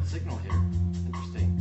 signal here. Interesting.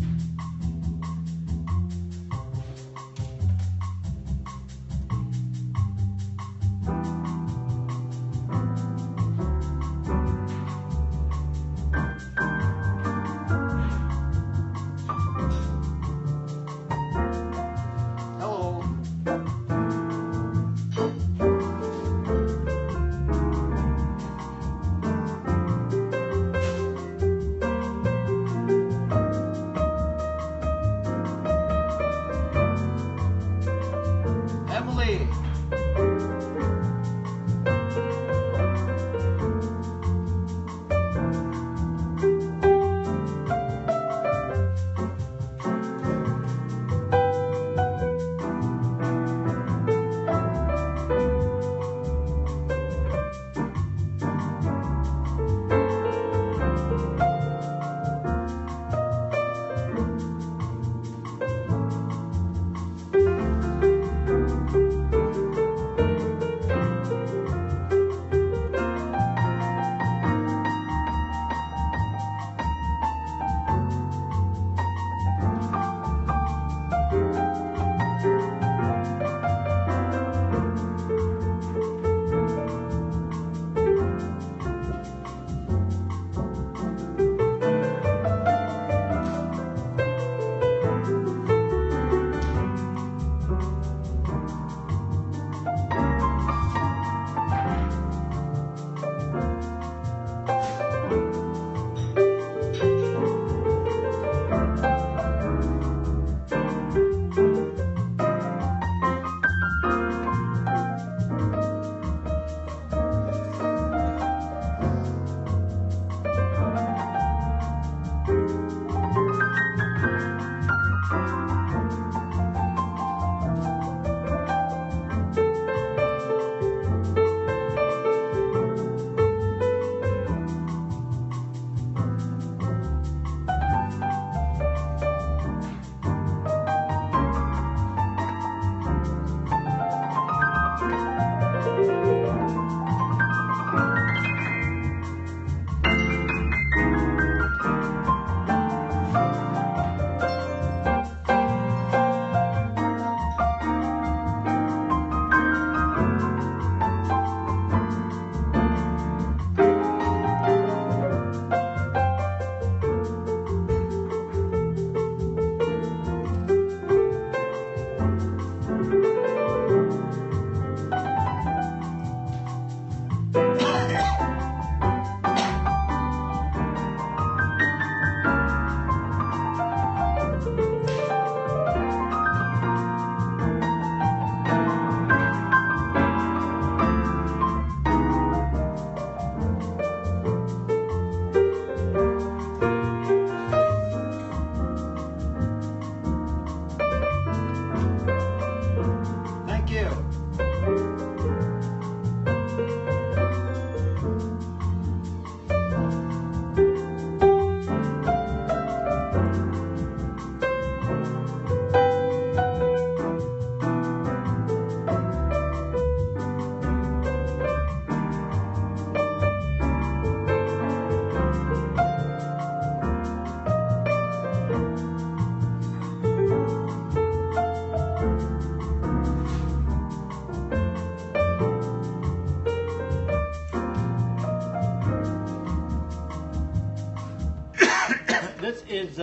This is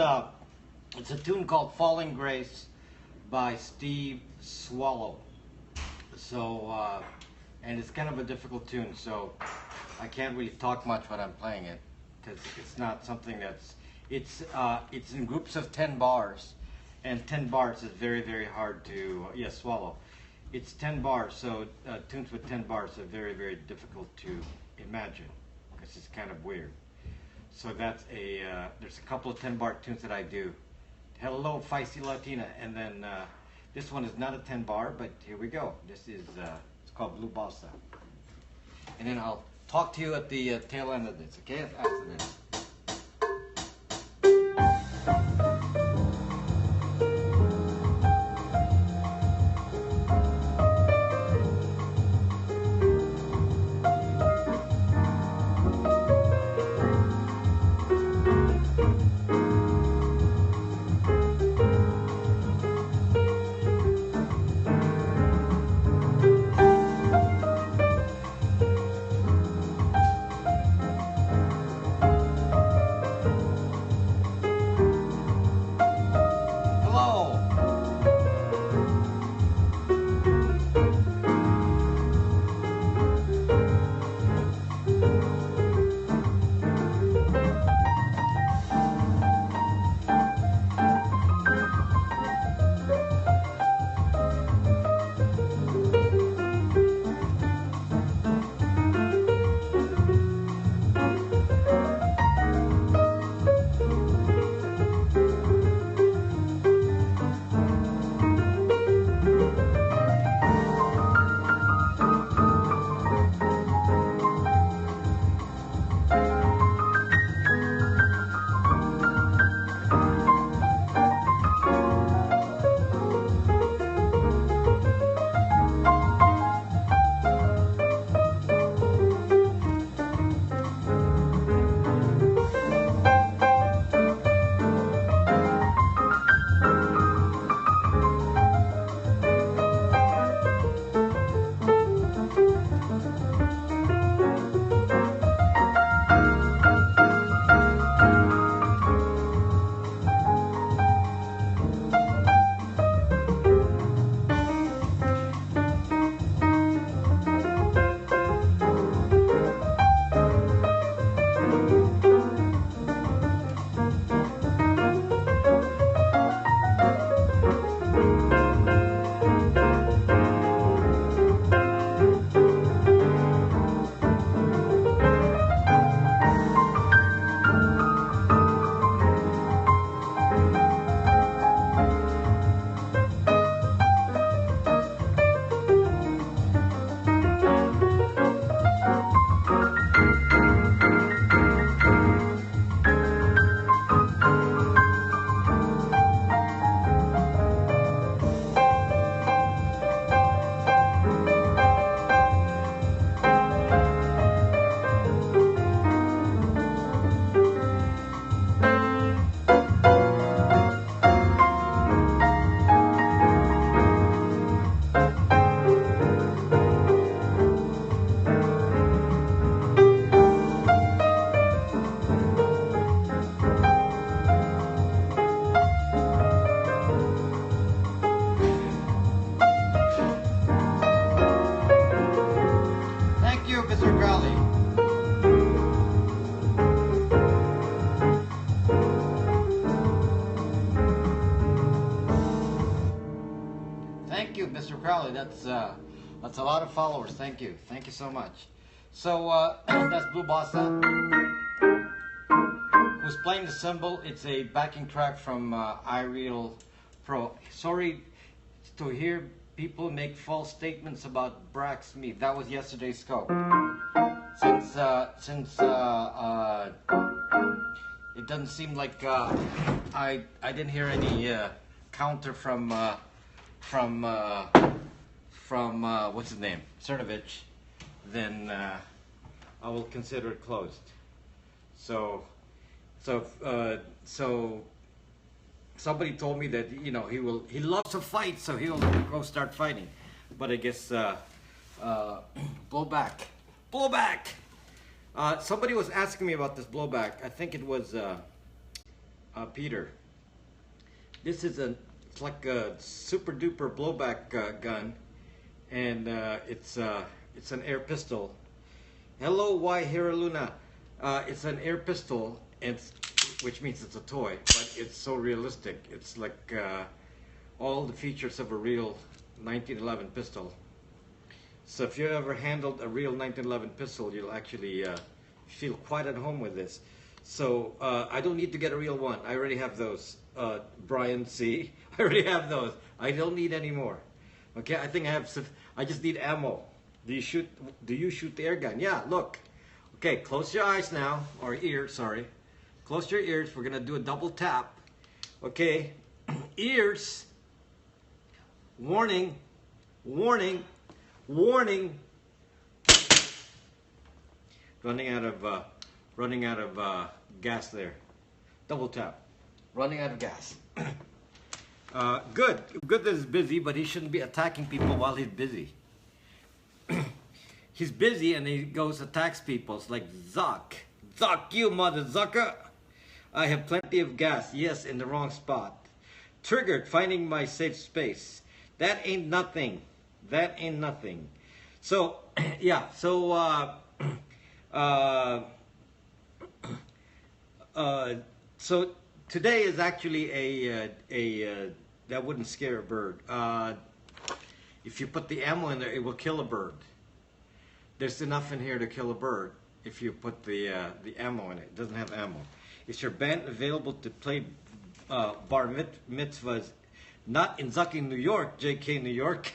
it's a tune called Falling Grace by Steve Swallow. So, and it's kind of a difficult tune, so I can't really talk much when I'm playing it, because it's not something that's, it's in groups of 10 bars, and 10 bars is very, very hard to, swallow. It's 10 bars, so tunes with 10 bars are very, very difficult to imagine, because it's kind of weird. So that's there's a couple of 10-bar tunes that I do. Hello, Feisty Latina, and then this one is not a 10-bar, but here we go. This is, it's called Blue Bossa. And then I'll talk to you at the tail end of this, okay? After this. you, Mr. Crowley. That's a lot of followers. Thank you so much. So that's Blue Bossa, who's playing the cymbal. It's a backing track from iReal Pro. Sorry to hear people make false statements about Braxman. That was yesterday's scope. Since it doesn't seem like I didn't hear any counter from what's his name, Cernovich, then I will consider it closed. So somebody told me that he loves to fight, so he'll go start fighting. But I guess blowback. Somebody was asking me about this blowback. I think it was Peter. This is it's like a super duper blowback gun, and it's an air pistol. Hello, why Hiraluna? It's an air pistol, which means it's a toy, but it's so realistic. It's like all the features of a real 1911 pistol. So if you ever handled a real 1911 pistol, you'll actually feel quite at home with this. So I don't need to get a real one. I already have those. Brian C. I already have those. I don't need any more. Okay, I think I just need ammo. Do you shoot the air gun? Yeah, look. Okay, close your eyes now, or ears, sorry. Close your ears. We're gonna do a double tap. Okay, ears. Warning, warning, warning. Running out of gas there. Double tap. Running out of gas. Good that he's busy, but he shouldn't be attacking people while he's busy. He's busy and he goes attacks people. It's like, Zuck, you mother zucker. I have plenty of gas. Yes, in the wrong spot. Triggered, finding my safe space. That ain't nothing. That ain't nothing. So, yeah, so, so today is actually a that wouldn't scare a bird. If you put the ammo in there, it will kill a bird. There's enough in here to kill a bird if you put the ammo in it. It doesn't have ammo. Is your band available to play bar mitzvahs? Not in Zucking, New York, JK, New York.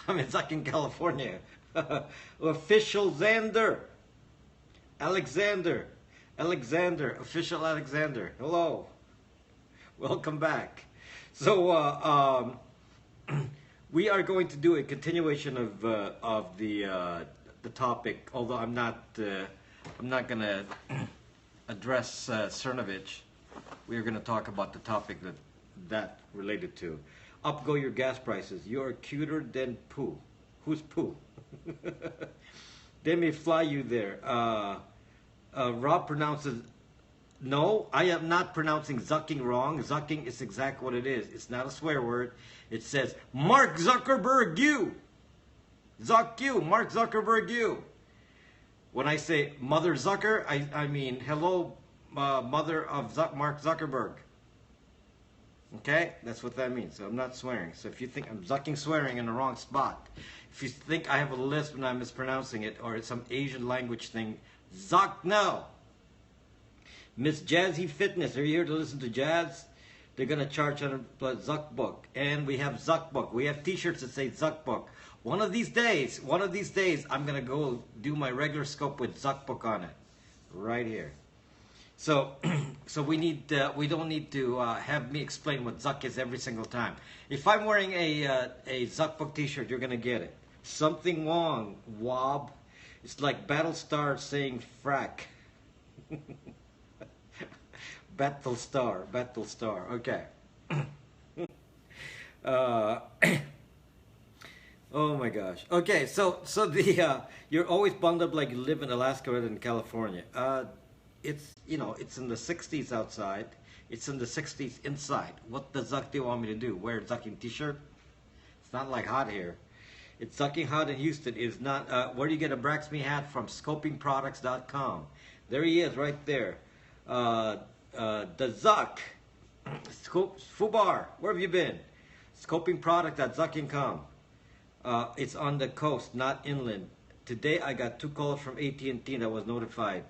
I'm in Zucking, California. Official Xander. Alexander, official Alexander. Hello, welcome back. So we are going to do a continuation of the topic. Although I'm not going to address Cernovich. We are going to talk about the topic that related to. Up go your gas prices. You are cuter than poo. Who's poo? They may fly you there. Rob pronounces, no, I am not pronouncing zucking wrong. Zucking is exactly what it is. It's not a swear word. It says, Mark Zuckerberg, you. Zuck you, Mark Zuckerberg, you. When I say Mother Zucker, I mean, hello, mother of Mark Zuckerberg. Okay, that's what that means. So I'm not swearing. So if you think I'm zucking swearing in the wrong spot, if you think I have a lisp and I'm mispronouncing it, or it's some Asian language thing, zuck no. Miss Jazzy Fitness, are you here to listen to jazz? They're gonna charge on a Zuck book, and we have Zuck book. We have T-shirts that say Zuck book. One of these days, I'm gonna go do my regular scope with Zuck book on it, right here. So, we don't need to have me explain what Zuck is every single time. If I'm wearing a Zuck book T-shirt, you're gonna get it. Something wrong, Wob. It's like Battlestar saying frack. Battlestar. Okay. Oh my gosh. Okay, so the you're always bummed up like you live in Alaska rather than California. It's in the 60s outside. It's in the 60s inside. What the Zuck do you want me to do? Wear a Zucking T-shirt? It's not like hot here. It's Zucking hot in Houston. Is not. Where do you get a Braxman hat from? Scopingproducts.com. There he is, right there. The Zuck. Fubar, where have you been? Scoping product at Zuck.com. It's on the coast, not inland. Today I got 2 calls from AT&T that was notified.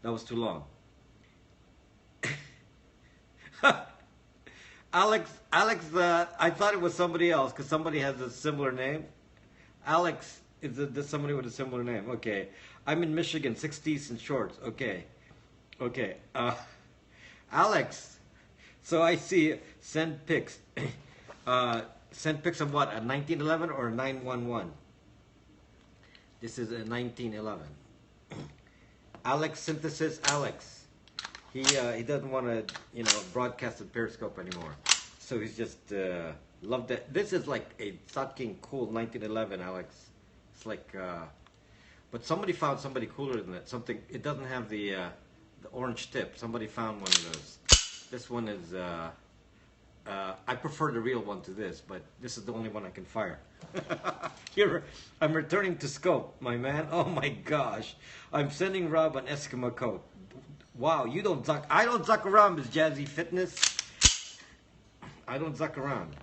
That was too long. Alex, I thought it was somebody else because somebody has a similar name. Alex is somebody with a similar name. Okay. I'm in Michigan, 60s and shorts. Okay. Okay. Alex, so I see send pics. Send pics of what? A 1911 or a 911? This is a 1911. Alex Synthesis Alex. He doesn't want to broadcast at Periscope anymore, so he's just loved that. This is like a fucking cool 1911, Alex. It's like, but somebody found somebody cooler than that. Something. It doesn't have the orange tip. Somebody found one of those. This one is. I prefer the real one to this, but this is the only one I can fire. Here, I'm returning to scope, my man. Oh my gosh, I'm sending Rob an Eskimo coat. Wow, you don't zuck. I don't zuck around, Miss Jazzy Fitness. I don't zuck around.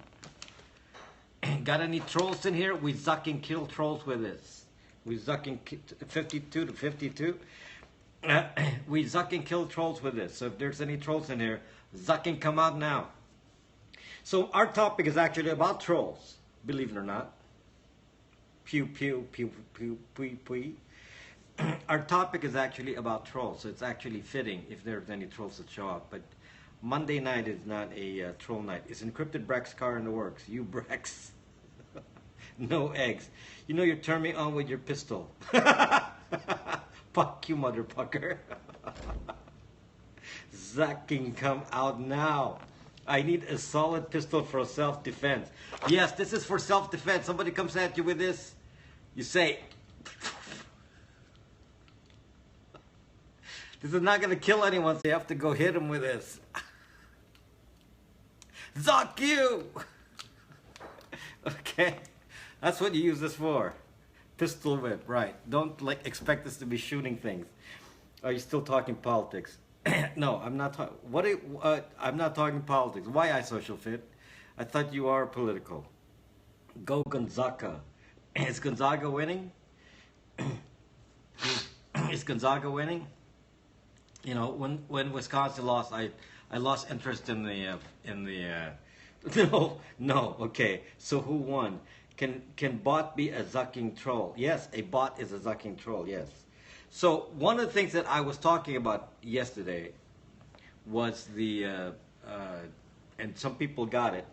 Got any trolls in here? We zuck and kill trolls with this. We zuck and 52 to 52. We zuck and kill trolls with this. So if there's any trolls in here, zuck and come out now. So our topic is actually about trolls, believe it or not. Pew, pew, pew, pew, pew, pew. Our topic is actually about trolls, so it's actually fitting if there's any trolls that show up. But Monday night is not a troll night. It's encrypted Brax car in the works. You Brax. No eggs. You know you're turning me on with your pistol. Fuck you, motherfucker. Zach can come out now. I need a solid pistol for self-defense. Yes, this is for self-defense. Somebody comes at you with this, you say, this is not going to kill anyone, so you have to go hit him with this. Zuck you! Okay, that's what you use this for. Pistol whip, right. Don't expect us to be shooting things. Are you still talking politics? No, I'm not talking. I'm not talking politics. Why I social fit? I thought you are political. Go Gonzaga. Is Gonzaga winning? Is Gonzaga winning? You know, when Wisconsin lost, I lost interest in the no. Okay, so who won? Can bot be a zucking troll? Yes, a bot is a zucking troll. Yes. So one of the things that I was talking about yesterday was and some people got it.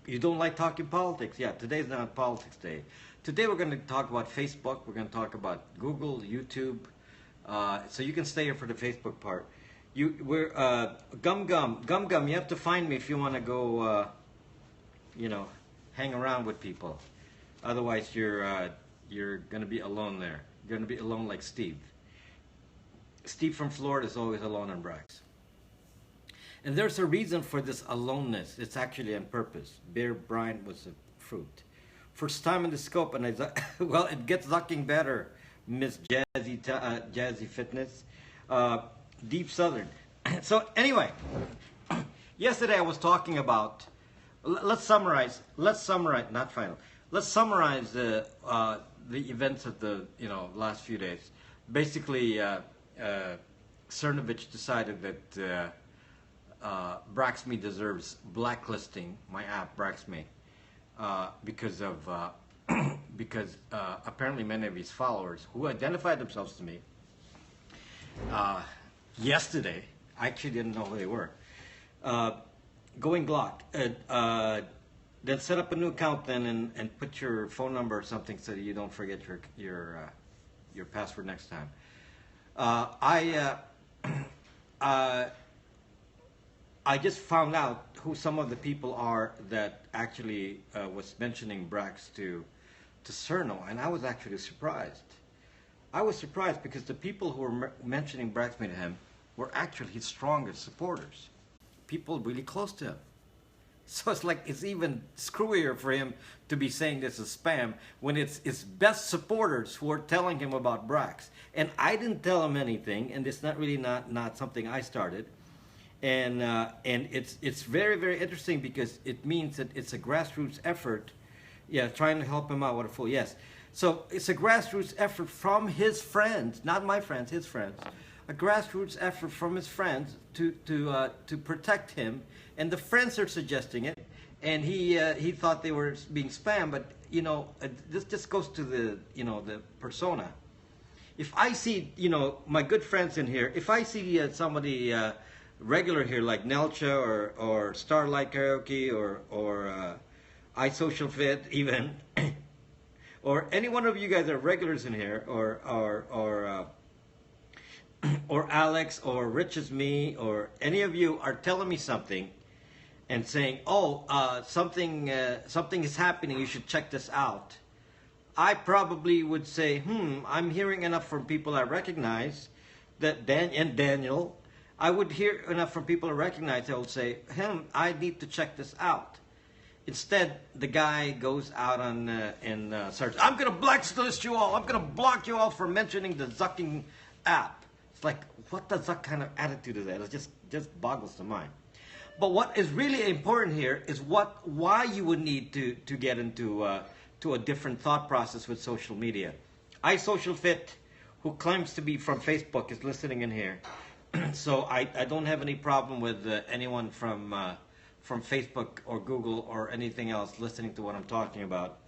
You don't like talking politics? Yeah, today's not politics day. Today we're going to talk about Facebook. We're going to talk about Google, YouTube. So you can stay here for the Facebook part. Gum. You have to find me if you want to go, hang around with people. Otherwise, you're going to be alone there. You're going to be alone like Steve. Steve from Florida is always alone on Brax. And there's a reason for this aloneness. It's actually on purpose. Bear Bryant was a fruit. First time in the scope, and well, it gets zucking better, Miss Jazzy Fitness. Deep Southern. So anyway, yesterday I was talking about, let's summarize, not final. Let's summarize the events of the last few days. Basically, Cernovich decided that Braxme deserves blacklisting, my app Braxme, because apparently many of his followers who identified themselves to me yesterday, I actually didn't know who they were, going blocked. Then set up a new account then and put your phone number or something so that you don't forget your password next time. I just found out who some of the people are that actually was mentioning Brax to Cerno, and I was actually surprised. I was surprised because the people who were mentioning Braxman to him were actually his strongest supporters. People really close to him. So it's like it's even screwier for him to be saying this is spam when it's his best supporters who are telling him about Brax. And I didn't tell him anything, and it's not really not something I started. and it's very very interesting because it means that it's a grassroots effort. Yeah, trying to help him out. What a fool! Yes, so it's a grassroots effort from his friends, not my friends, his friends. A grassroots effort from his friends to protect him, and the friends are suggesting it, and he thought they were being spam, but this just goes to the the persona. If I see, my good friends in here, if I see somebody regular here like Nelcha or Starlight Karaoke or iSocial Fit even, or any one of you guys are regulars in here, or Alex or Rich as me, or any of you are telling me something and saying, "Oh, something is happening. You should check this out." I probably would say, I'm hearing enough from people I recognize that Daniel, I would hear enough from people I recognize. I would say, I need to check this out. Instead, the guy goes out on and starts, I'm going to blacklist you all. I'm going to block you all for mentioning the Zucking app. It's like, what the Zuck kind of attitude is that? It just boggles the mind. But what is really important here is why you would need to get into to a different thought process with social media. iSocial Fit, who claims to be from Facebook, is listening in here. So I don't have any problem with anyone from Facebook or Google or anything else listening to what I'm talking about.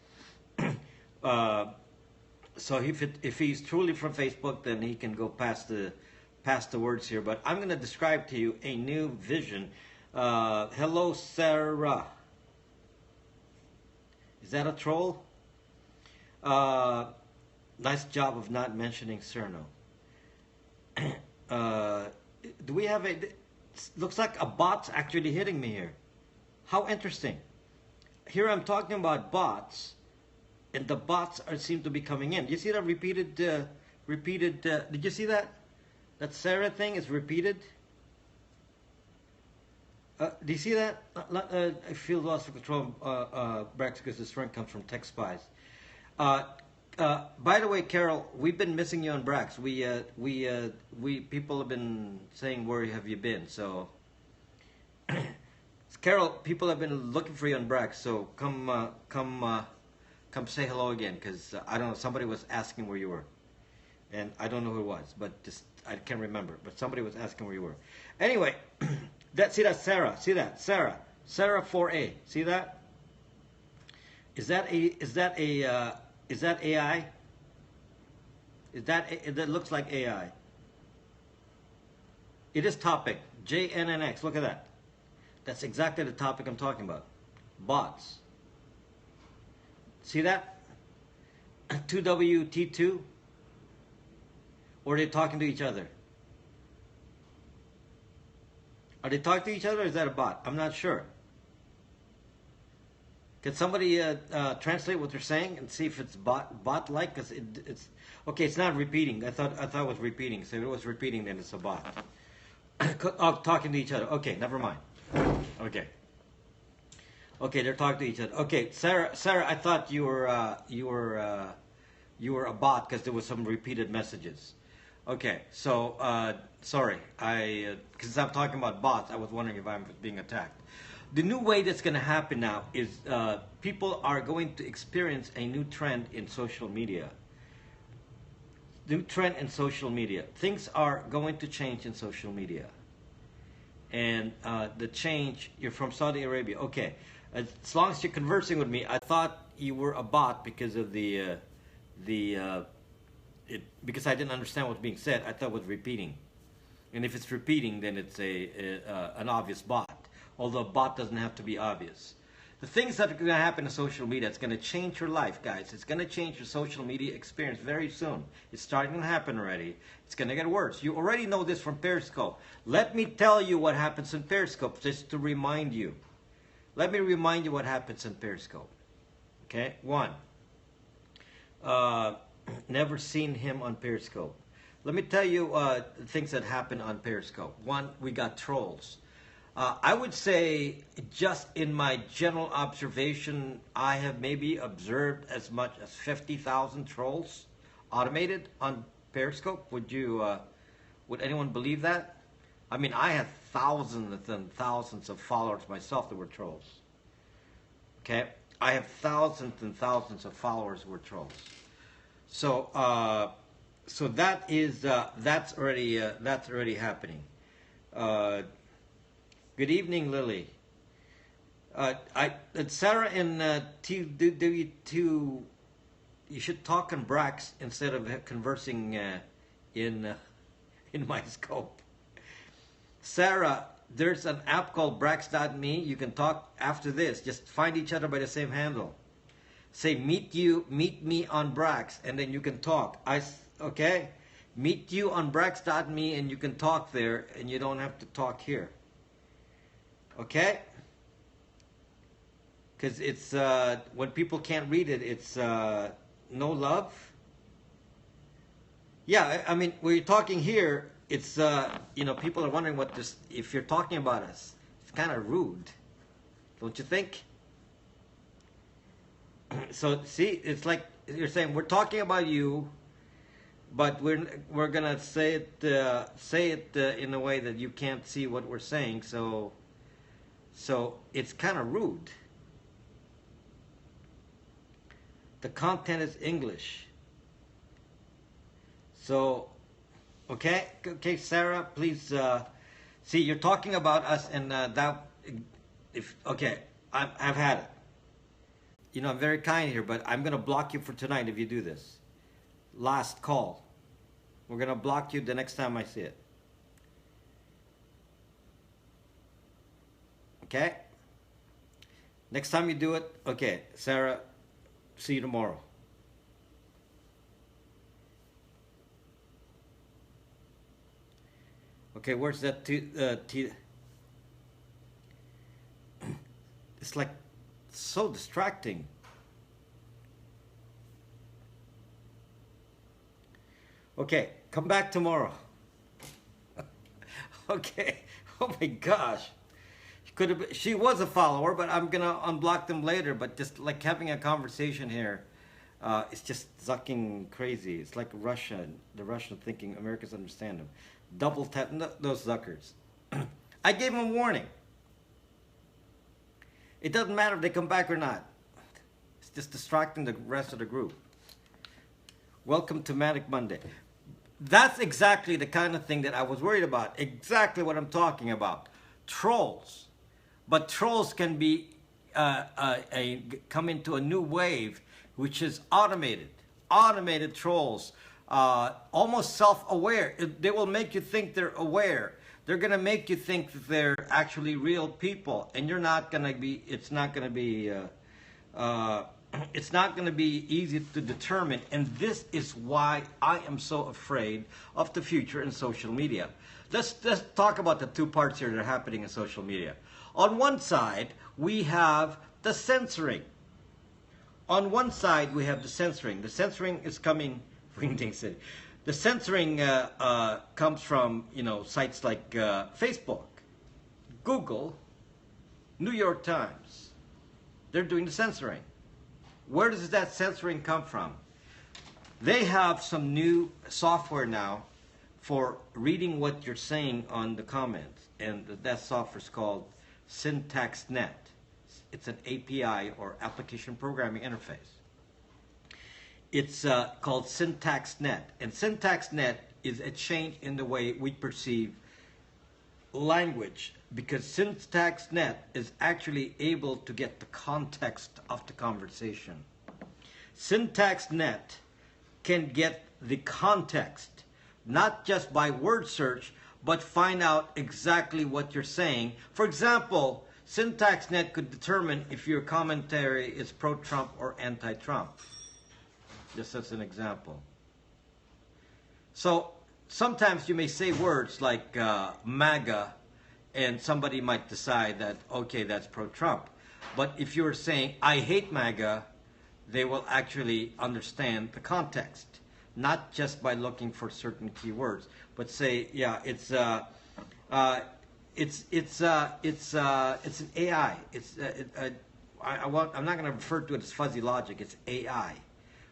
So if he's truly from Facebook, then he can go past the words here. But I'm going to describe to you a new vision. Hello, Sarah. Is that a troll? Nice job of not mentioning Cerno. Do we have looks like a bot's actually hitting me here. How interesting. Here I'm talking about bots, and the bots seem to be coming in. Do you see that repeated, did you see that? That Sarah thing is repeated? Do you see that? I feel lost of control, Brax, because this rank comes from tech spies. By the way, Carol, we've been missing you on Brax. We people have been saying, where have you been? So, Carol, people have been looking for you on Brax. So come say hello again, because I don't know. Somebody was asking where you were, and I don't know who it was, but I can't remember. But somebody was asking where you were. Anyway. See that Sarah? See that Sarah 4A? See that? Is that AI? That looks like AI? It is topic JNNX. Look at that. That's exactly the topic I'm talking about. Bots. See that? 2WT2. Or are they talking to each other? Are they talking to each other, or is that a bot? I'm not sure. Can somebody translate what they're saying and see if it's bot-like? Because it's okay. It's not repeating. I thought it was repeating. So if it was repeating, then it's a bot. Oh, talking to each other. Okay, never mind. Okay. Okay, they're talking to each other. Okay, Sarah, I thought you were a bot because there was some repeated messages. Okay, so sorry, because I'm talking about bots, I was wondering if I'm being attacked. The new way that's going to happen now is people are going to experience a new trend in social media. New trend in social media. Things are going to change in social media. And the change, you're from Saudi Arabia. Okay, as long as you're conversing with me, I thought you were a bot because of because I didn't understand what was being said. I thought it was repeating. And if it's repeating, then it's an obvious bot. Although a bot doesn't have to be obvious. The things that are going to happen in social media, it's going to change your life, guys. It's going to change your social media experience very soon. It's starting to happen already. It's going to get worse. You already know this from Periscope. Let me tell you what happens in Periscope, just to remind you. Let me remind you what happens in Periscope. Okay? 1. Never seen him on Periscope. Let me tell you things that happen on Periscope. 1, we got trolls. I would say, just in my general observation, I have maybe observed as much as 50,000 trolls automated on Periscope. Would anyone believe that? I mean, I have thousands and thousands of followers myself that were trolls. Okay, I have thousands and thousands of followers who were trolls. So, so that is that's already happening. Good evening, Lily. Sarah and you should talk on Brax instead of conversing in my scope. Sarah, there's an app called Brax.me. You can talk after this. Just find each other by the same handle. Say meet me on Brax, and then you can talk. Okay? Meet you on Brax.me, and you can talk there, and you don't have to talk here. Okay? Because it's when people can't read it, it's no love. Yeah, I mean, when you're talking here, it's you know, people are wondering what this. If you're talking about us, it's kind of rude, don't you think? So see, it's like you're saying we're talking about you, but we're gonna say it in a way that you can't see what we're saying. So it's kind of rude. The content is English. So, okay, Sarah, please. See, you're talking about us, and okay, I've had it. You know, I'm very kind here, but I'm gonna block you for tonight if you do this. Last call. We're gonna block you the next time I see it. Okay? Next time you do it, okay, Sarah, see you tomorrow. Okay, where's that it's like so distracting. Okay, come back tomorrow. Okay. Oh my gosh. She was a follower, but I'm gonna unblock them later. But just like having a conversation here, it's just zucking crazy. It's like Russia, the Russian thinking Americans understand them. Double tap those zuckers. I gave them a warning. It doesn't matter if they come back or not. It's just distracting the rest of the group. Welcome to Manic Monday. That's exactly the kind of thing that I was worried about. Exactly what I'm talking about. Trolls. But trolls can be come into a new wave, which is automated. Automated trolls. Almost self-aware. They will make you think they're aware. They're going to make you think that they're actually real people, and you're not going to be. It's not going to be. It's not going to be easy to determine, and this is why I am so afraid of the future in social media. Let's talk about the two parts here that are happening in social media. On one side, we have the censoring. On one side, we have the censoring. The censoring is coming. The censoring comes from, you know, sites like Facebook, Google, New York Times. They're doing the censoring. Where does that censoring come from? They have some new software now for reading what you're saying on the comments, and that software is called SyntaxNet. It's an API, or application programming interface. It's called SyntaxNet, and SyntaxNet is a change in the way we perceive language, because SyntaxNet is actually able to get the context of the conversation. SyntaxNet can get the context, not just by word search, but find out exactly what you're saying. For example, SyntaxNet could determine if your commentary is pro-Trump or anti-Trump. Just as an example. So sometimes you may say words like MAGA, and somebody might decide that, okay, that's pro-Trump. But if you're saying, I hate MAGA, they will actually understand the context, not just by looking for certain keywords, but say, yeah, it's an AI. I'm not going to refer to it as fuzzy logic. It's AI.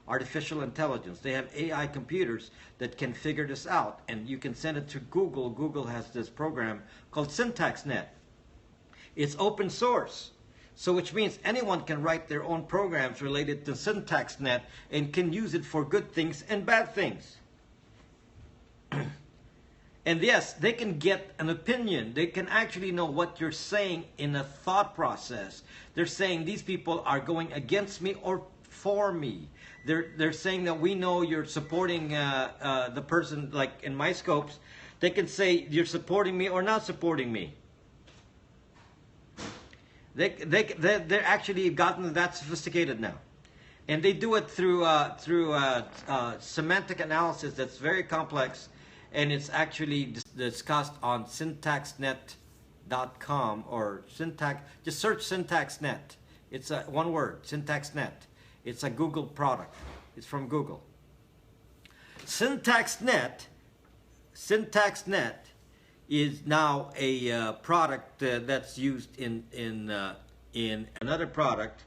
artificial intelligence. They have AI computers that can figure this out, and you can send it to Google. Google has this program called SyntaxNet. It's open source, so which means anyone can write their own programs related to SyntaxNet and can use it for good things and bad things. And yes, they can get an opinion. They can actually know what you're saying in a thought process. They're saying these people are going against me or for me. They're saying that we know you're supporting the person, like in my scopes. They can say you're supporting me or not supporting me. They're actually gotten that sophisticated now. And they do it through semantic analysis that's very complex. And it's actually discussed on syntaxnet.com or just search SyntaxNet. It's one word, SyntaxNet. It's a Google product. It's from Google. SyntaxNet is now a product that's used in another product.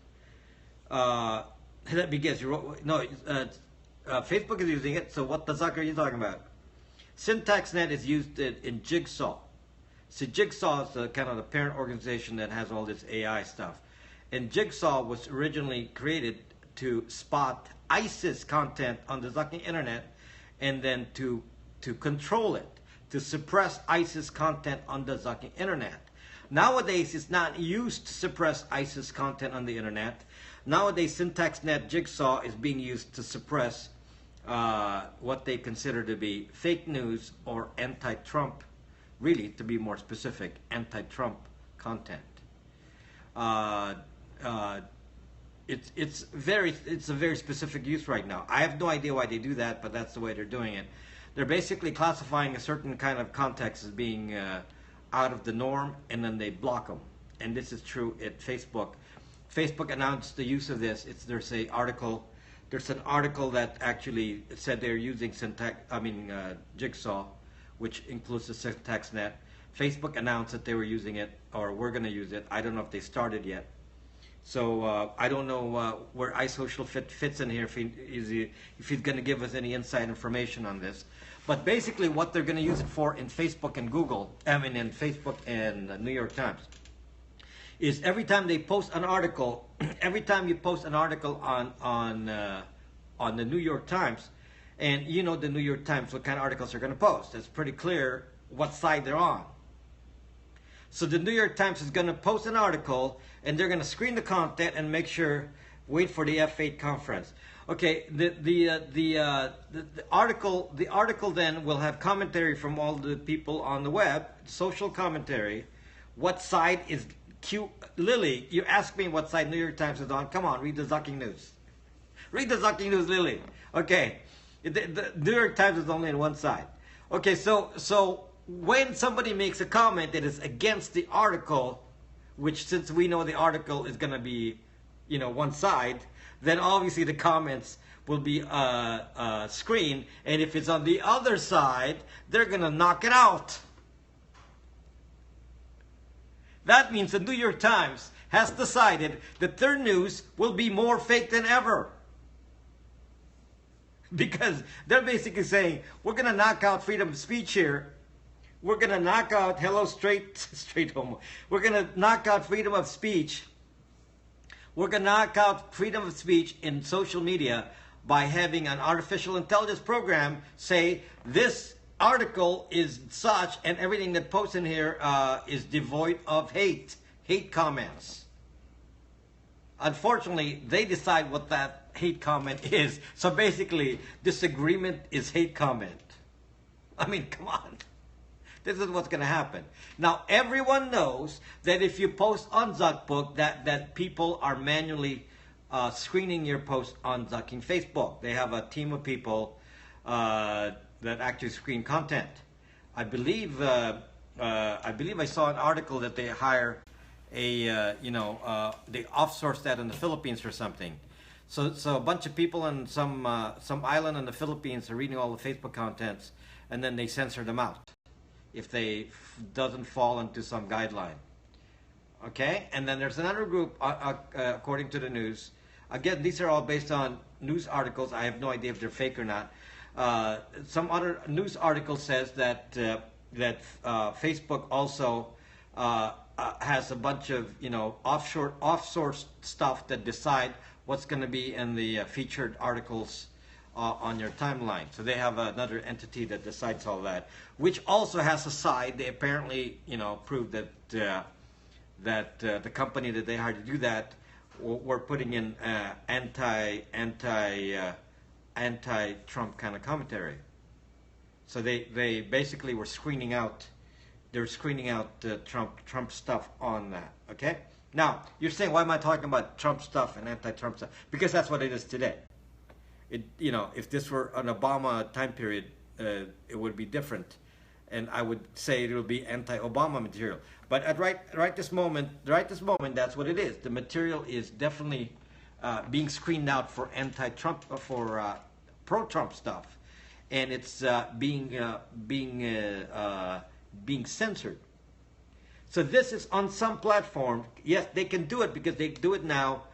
Let me guess. Facebook is using it. So what the suck are you talking about? SyntaxNet is used in Jigsaw. So Jigsaw is kind of the parent organization that has all this AI stuff. And Jigsaw was originally created to spot ISIS content on the Zucking internet and then to control it, to suppress ISIS content on the Zucking internet. Nowadays, it's not used to suppress ISIS content on the internet. Nowadays, SyntaxNet Jigsaw is being used to suppress what they consider to be fake news or anti-Trump, really, to be more specific, anti-Trump content. It's a very specific use right now. I have no idea why they do that, but that's the way they're doing it. They're basically classifying a certain kind of context as being out of the norm, and then they block them. And this is true at Facebook. Facebook announced the use of this. There's an article that actually said they're using Jigsaw, which includes the SyntaxNet. Facebook announced that they were using it, or we're going to use it. I don't know if they started yet. So I don't know where iSocial fits in here, if he's going to give us any inside information on this. But basically what they're going to use it for in Facebook and in Facebook and the New York Times, is every time they post an article, every time you post an article on the New York Times, and you know the New York Times, what kind of articles they're going to post. It's pretty clear what side they're on. So the New York Times is going to post an article, and they're going to screen the content and make sure, wait for the F8 conference. Okay, the article then will have commentary from all the people on the web, social commentary. What side is Lily, you asked me what side New York Times is on. Come on, read the Zucking News. Read the Zucking News, Lily. Okay, the New York Times is only on one side. Okay, so when somebody makes a comment that is against the article, which since we know the article is going to be, one side, then obviously the comments will be screened, and if it's on the other side, they're going to knock it out. That means the New York Times has decided that their news will be more fake than ever. Because they're basically saying, we're going to knock out freedom of speech here. We're going to knock out, hello, straight homo. We're going to knock out freedom of speech. We're going to knock out freedom of speech in social media by having an artificial intelligence program say, this article is such, and everything that posts in here is devoid of hate comments. Unfortunately, they decide what that hate comment is. So basically, disagreement is hate comment. I mean, come on. This is what's going to happen. Now, everyone knows that if you post on Zuckbook, that people are manually screening your post on Zucking Facebook. They have a team of people that actually screen content. I believe I saw an article that they hire they offsource that in the Philippines or something. So a bunch of people in some island in the Philippines are reading all the Facebook contents, and then they censor them out if they doesn't fall into some guideline. Okay, and then there's another group, according to the news, Again, these are all based on news articles. I have no idea if they're fake or not. Some other news article says that Facebook also has a bunch of offshore stuff that decide what's going to be in the featured articles on your timeline. So they have another entity that decides all that, which also has a side. They apparently proved that the company that they hired to do that were putting in anti-Trump kind of commentary. So they basically were screening out. They're screening out Trump stuff on that. Okay. Now you're saying, why am I talking about Trump stuff and anti-Trump stuff? Because that's what it is today. If this were an Obama time period, it would be different, and I would say it will be anti-Obama material. But at right this moment, that's what it is. The material is definitely being screened out for anti-Trump, for pro-Trump stuff, and it's being censored. So this is on some platform. Yes, they can do it because they do it now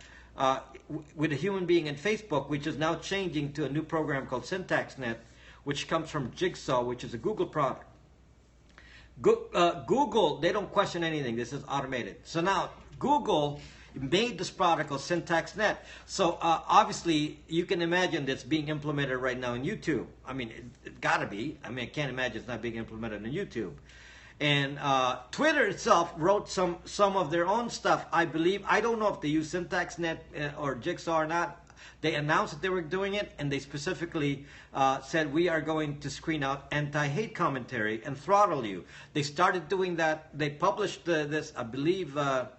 with a human being in Facebook, which is now changing to a new program called SyntaxNet, which comes from Jigsaw, which is a Google product. Google, they don't question anything. This is automated. So now Google made this product called SyntaxNet. So obviously you can imagine that's being implemented right now in YouTube. I mean, it gotta be. I mean, I can't imagine it's not being implemented in YouTube. And Twitter itself wrote some of their own stuff, I believe. I don't know if they use SyntaxNet or Jigsaw or not. They announced that they were doing it, and they specifically said, we are going to screen out anti-hate commentary and throttle you. They started doing that. They published this, I believe, in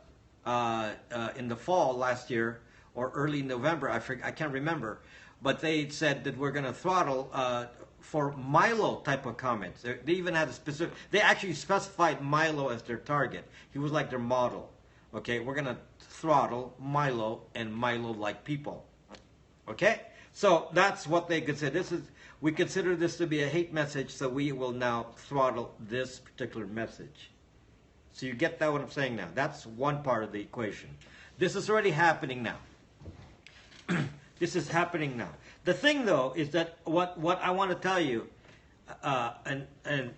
the fall last year or early November. I can't remember. But they said that we're going to throttle for Milo type of comments. They even had a specific, they actually specified Milo as their target. He was like their model. Okay, we're going to throttle Milo and Milo-like people. Okay, so that's what they consider. We consider this to be a hate message, so we will now throttle this particular message. So you get that what I'm saying now? That's one part of the equation. This is already happening now. This is happening now. The thing, though, is that what I want to tell you, and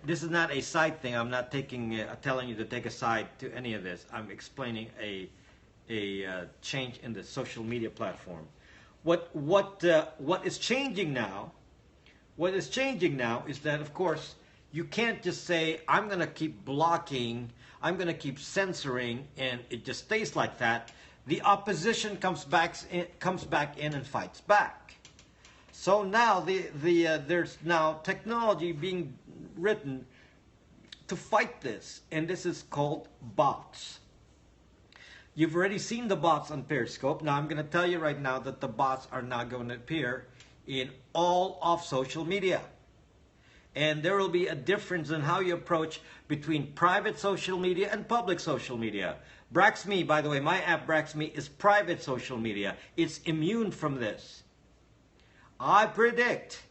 this is not a side thing. I'm not telling you to take a side to any of this. I'm explaining a change in the social media platform. What is changing now? What is changing now is that, of course, you can't just say, I'm going to keep blocking, I'm going to keep censoring, and it just stays like that. The opposition comes back in and fights back. So now there's now technology being written to fight this, and this is called bots. You've already seen the bots on Periscope. Now I'm going to tell you right now that the bots are now going to appear in all of social media. And there will be a difference in how you approach between private social media and public social media. Braxme, by the way, my app Braxme is private social media. It's immune from this. I predict,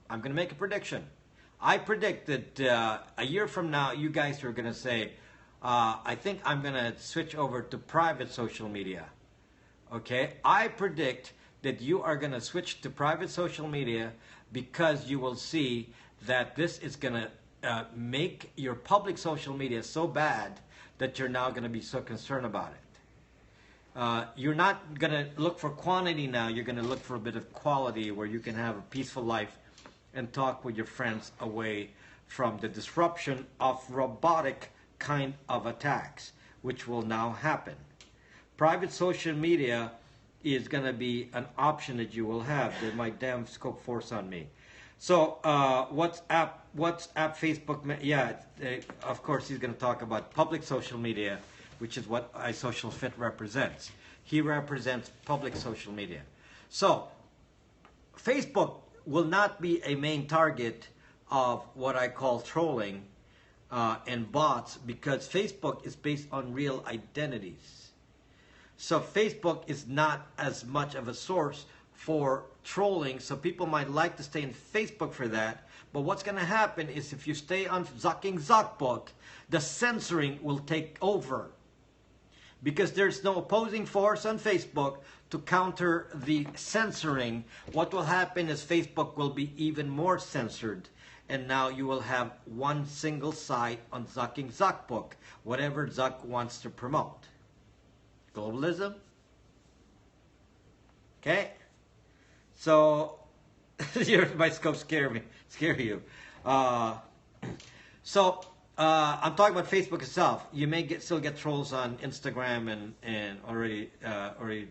I'm going to make a prediction. I predict that a year from now, you guys are going to say, I think I'm going to switch over to private social media. Okay? I predict that you are going to switch to private social media because you will see that this is going to make your public social media so bad that you're now going to be so concerned about it. You're not going to look for quantity now. You're going to look for a bit of quality where you can have a peaceful life and talk with your friends away from the disruption of robotic kind of attacks, which will now happen. Private social media is going to be an option that you will have. That my damn scope force on me. So WhatsApp, Facebook, yeah, of course he's going to talk about public social media, which is what iSocialFit represents. He represents public social media. So Facebook will not be a main target of what I call trolling and bots, because Facebook is based on real identities. So Facebook is not as much of a source for trolling, so people might like to stay in Facebook for that. But what's going to happen is if you stay on Zucking Zuckbook, the censoring will take over. because there's no opposing force on Facebook to counter the censoring. What will happen is Facebook will be even more censored, and now you will have one single site on Zucking Zuckbook, whatever Zuck wants to promote. Globalism. Okay? So, my scope scare you. I'm talking about Facebook itself. You may still get trolls on Instagram and already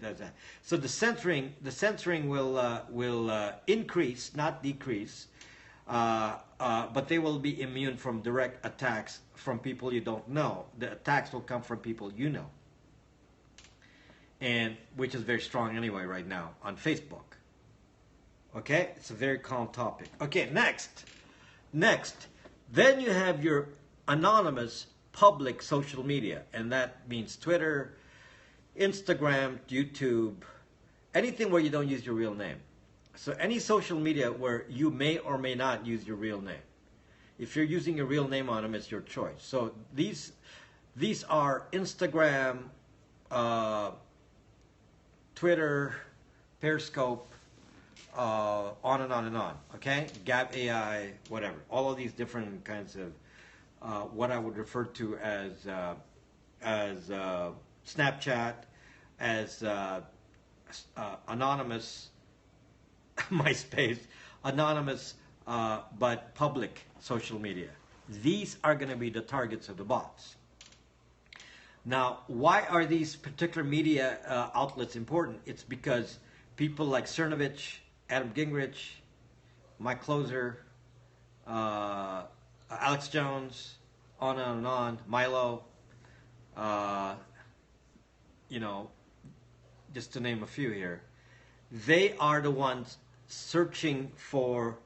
does that. So the censoring will increase, not decrease, but they will be immune from direct attacks from people you don't know. The attacks will come from people you know, and which is very strong anyway right now on Facebook. Okay, it's a very calm topic. Okay, next, then you have your anonymous public social media, and that means Twitter, Instagram, YouTube, anything where you don't use your real name. So any social media where you may or may not use your real name. If you're using your real name on them, it's your choice. So these are Instagram, Twitter, Periscope, on and on and on. Okay, Gab AI, whatever. All of these different kinds of what I would refer to as Snapchat, as anonymous MySpace, anonymous but public social media. These are going to be the targets of the bots. Now, why are these particular media outlets important? It's because people like Cernovich, Adam Gingrich, Mike Closer, Alex Jones, on and on, Milo, just to name a few here, they are the ones searching for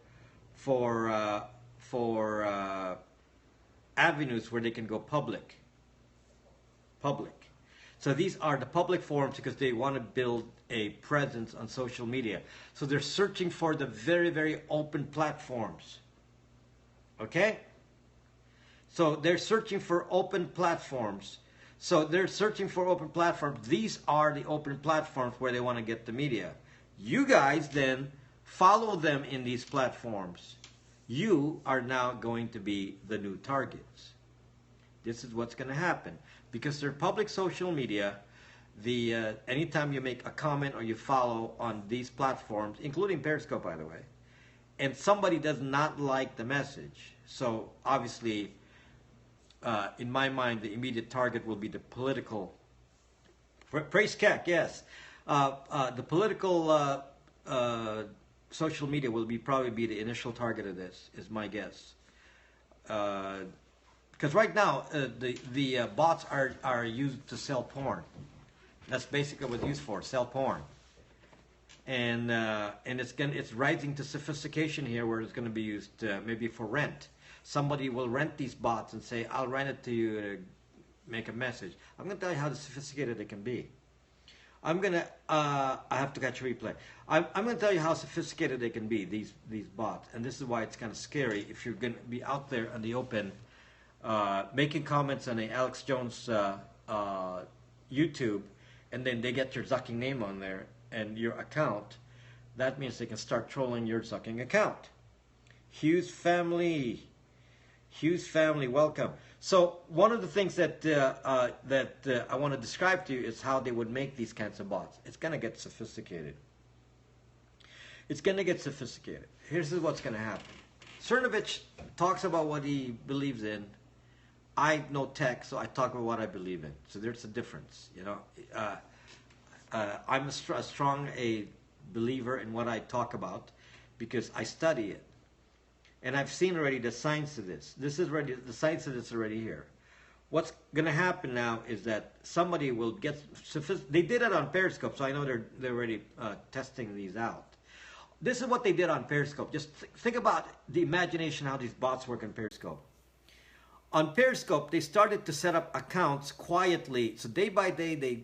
avenues where they can go public. So these are the public forums because they want to build a presence on social media. So they're searching for the very, very open platforms. Okay? So they're searching for open platforms. These are the open platforms where they want to get the media. You guys then follow them in these platforms. You are now going to be the new targets. This is what's going to happen. Because they're public social media, anytime you make a comment or you follow on these platforms, including Periscope, by the way, and somebody does not like the message, so obviously, in my mind, the immediate target will be the political. Praise Keck, yes. The political social media will probably be the initial target of this, is my guess. Because right now, the bots are used to sell porn. That's basically what it's used for, sell porn. And it's rising to sophistication here, where it's going to be used maybe for rent. Somebody will rent these bots and say, "I'll rent it to you to make a message." I'm going to tell you how sophisticated it can be. I have to catch a replay. I'm going to tell you how sophisticated they can be, these bots, and this is why it's kind of scary if you're going to be out there in the open. Making comments on a Alex Jones YouTube, and then they get your Zucking name on there and your account. That means they can start trolling your Zucking account. Hughes family, welcome. So one of the things that I want to describe to you is how they would make these kinds of bots. It's going to get sophisticated. Here's what's going to happen. Cernovich talks about what he believes in. I know tech, so I talk about what I believe in. So there's a difference, I'm a strong believer in what I talk about because I study it, and I've seen already the science of this. The science of this is already here. What's going to happen now is that somebody will get sophisticated. They did it on Periscope, so I know they're already testing these out. This is what they did on Periscope. Just think about the imagination how these bots work on Periscope. On Periscope, they started to set up accounts quietly. So day by day, they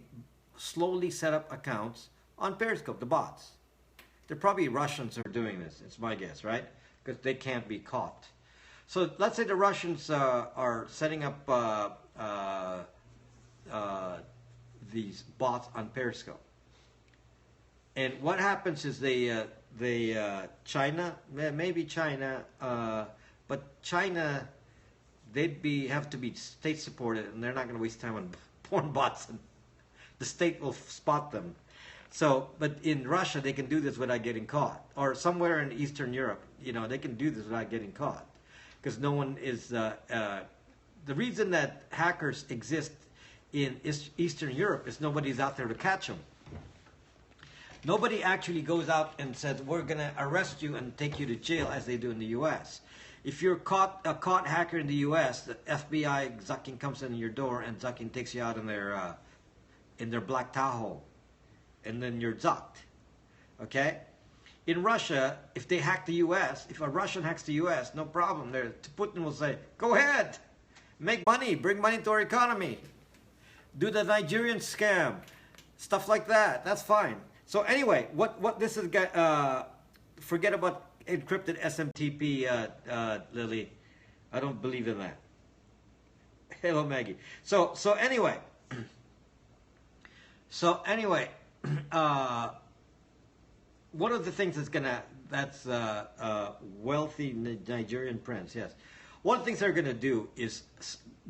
slowly set up accounts on Periscope, the bots. They're probably Russians who are doing this. It's my guess, right? Because they can't be caught. So let's say the Russians are setting up these bots on Periscope. And what happens is China, maybe China, but China, have to be state supported, and they're not going to waste time on porn bots, and the state will spot them. So, but in Russia, they can do this without getting caught, or somewhere in Eastern Europe, they can do this without getting caught, because no one is. The reason that hackers exist in Eastern Europe is nobody's out there to catch them. Nobody actually goes out and says, we're going to arrest you and take you to jail as they do in the U.S. If you're a caught hacker in the U.S., the FBI zucking comes in your door and zucking takes you out in their black Tahoe, and then you're zucked. Okay? In Russia, if they hack the U.S., if a Russian hacks the U.S., no problem. Putin will say, go ahead, make money, bring money to our economy, do the Nigerian scam, stuff like that. That's fine. So anyway, what this is, forget about encrypted SMTP, Lily. I don't believe in that. Hello, Maggie. So anyway, one of the things that's wealthy Nigerian prince, yes. One of the things they're gonna do is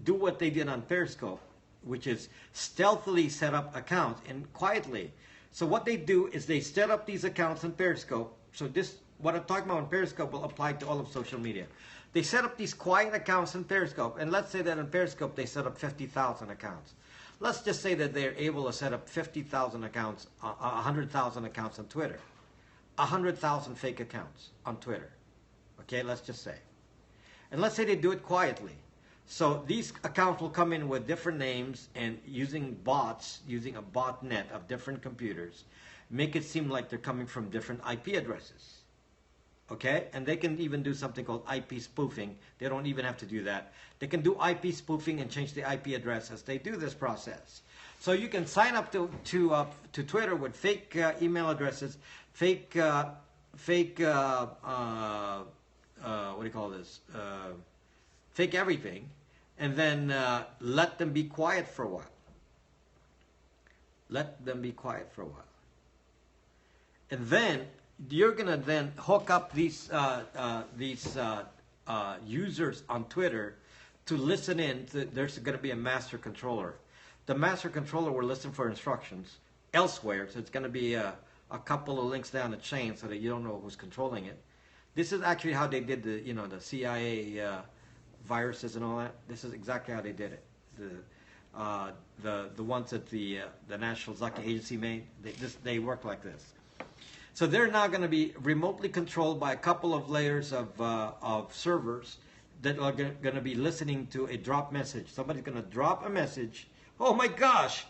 do what they did on Periscope, which is stealthily set up accounts and quietly. So what they do is they set up these accounts on Periscope. So what I'm talking about on Periscope will apply to all of social media. They set up these quiet accounts on Periscope, and let's say that on Periscope they set up 50,000 accounts. Let's just say that they're able to set up 50,000 accounts, 100,000 accounts on Twitter, 100,000 fake accounts on Twitter. Okay, let's just say. And let's say they do it quietly. So these accounts will come in with different names and using bots, using a botnet of different computers, make it seem like they're coming from different IP addresses. Okay? And they can even do something called IP spoofing. They don't even have to do that. They can do IP spoofing and change the IP address as they do this process. So you can sign up to Twitter with fake email addresses, fake what do you call this? Fake everything, and then let them be quiet for a while. Let them be quiet for a while. And then you're gonna then hook up these users on Twitter to listen in. There's gonna be a master controller. The master controller will listen for instructions elsewhere, so it's gonna be a couple of links down the chain so that you don't know who's controlling it. This is actually how they did the CIA viruses and all that. This is exactly how they did it. The ones that the National Zucking Agency made, they work like this. So they're now going to be remotely controlled by a couple of layers of servers that are going to be listening to a drop message. Somebody's going to drop a message. Oh my gosh!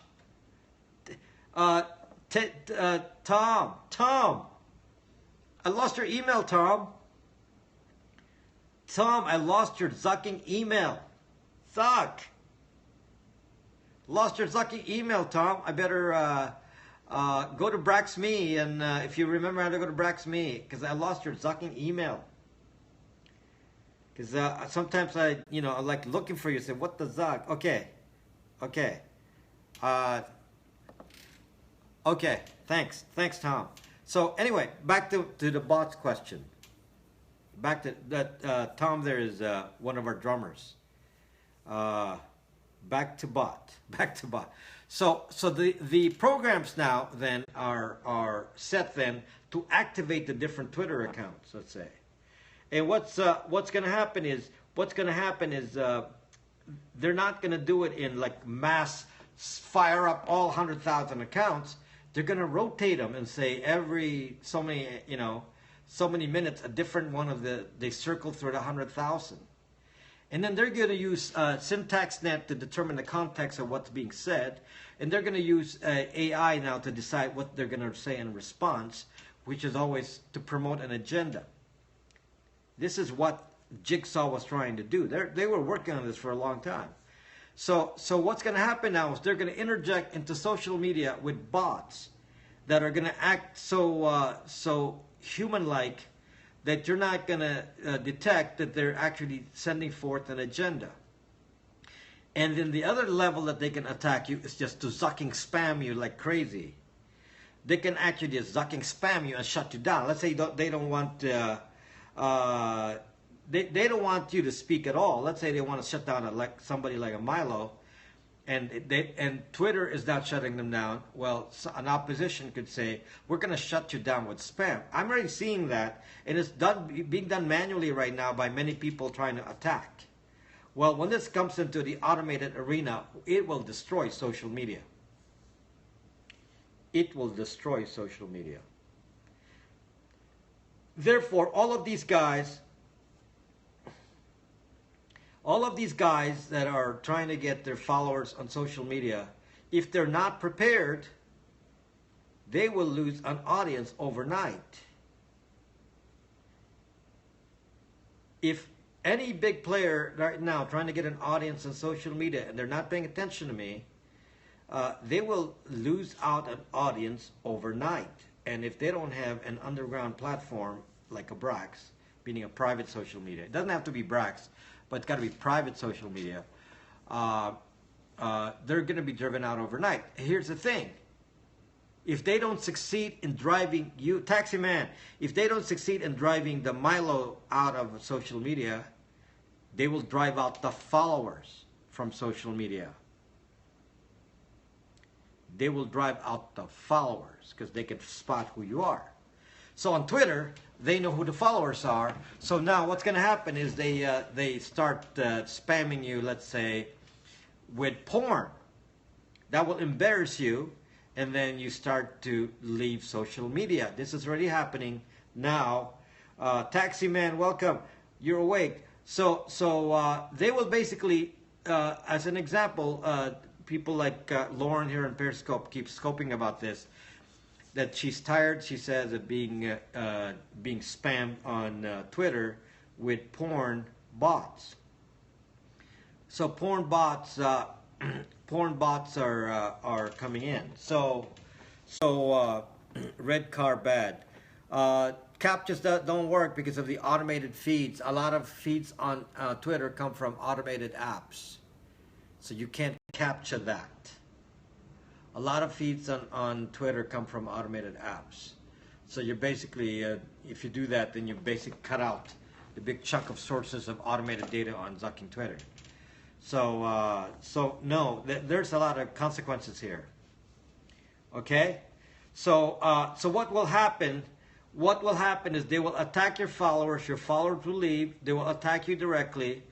Tom, I lost your email, Tom. Tom, I lost your zucking email. Zuck. Lost your zucking email, Tom. I better go to Braxme, and if you remember how to go to Braxme, because I lost your zucking email. Because sometimes I like looking for you. Say, what the zuck? Okay. Okay. Thanks, Tom. So anyway, back to the bots question. Back to that, Tom there is one of our drummers. Back to bot. So the programs now then are set then to activate the different Twitter accounts, let's say. And what's going to happen is they're not going to do it in like mass fire up all 100,000 accounts. They're going to rotate them and say every so many minutes, a different one of they circle through the 100,000. And then they're going to use SyntaxNet to determine the context of what's being said. And they're going to use AI now to decide what they're going to say in response, which is always to promote an agenda. This is what Jigsaw was trying to do. They were working on this for a long time. So what's going to happen now is they're going to interject into social media with bots that are going to act so human-like that you're not going to detect that they're actually sending forth an agenda. And then the other level that they can attack you is just to zucking spam you like crazy. They can actually just zucking spam you and shut you down. Let's say they don't want they don't want you to speak at all. Let's say they want to shut down like somebody like a Milo, and Twitter is not shutting them down. Well, an opposition could say, we're going to shut you down with spam. I'm already seeing that, and it's being done manually right now by many people trying to attack. Well, when this comes into the automated arena, it will destroy social media. It will destroy social media. Therefore, all of these guys that are trying to get their followers on social media, if they're not prepared, they will lose an audience overnight. If any big player right now trying to get an audience on social media and they're not paying attention to me, they will lose out an audience overnight. And if they don't have an underground platform like a Brax, meaning a private social media, it doesn't have to be Brax, but it's got to be private social media, they're going to be driven out overnight. Here's the thing. If they don't succeed in driving you, taxi man, if they don't succeed in driving the Milo out of social media, they will drive out the followers from social media. They will drive out the followers because they can spot who you are. So on Twitter, they know who the followers are. So now what's going to happen is they start spamming you, let's say, with porn. That will embarrass you, and then you start to leave social media. This is already happening now. Taxi man, welcome. You're awake. So they will basically, as an example, people like Lauren here in Periscope keep scoping about this, that she's tired, she says, of being spammed on Twitter with porn bots. So porn bots are coming in. So red car bad. Captchas don't work because of the automated feeds. A lot of feeds on Twitter come from automated apps. So you can't capture that. A lot of feeds on Twitter come from automated apps. So you're basically, if you do that, then you basically cut out the big chunk of sources of automated data on zucking Twitter. So no, there's a lot of consequences here. Okay? So what will happen? What will happen is they will attack your followers. Your followers will leave. They will attack you directly.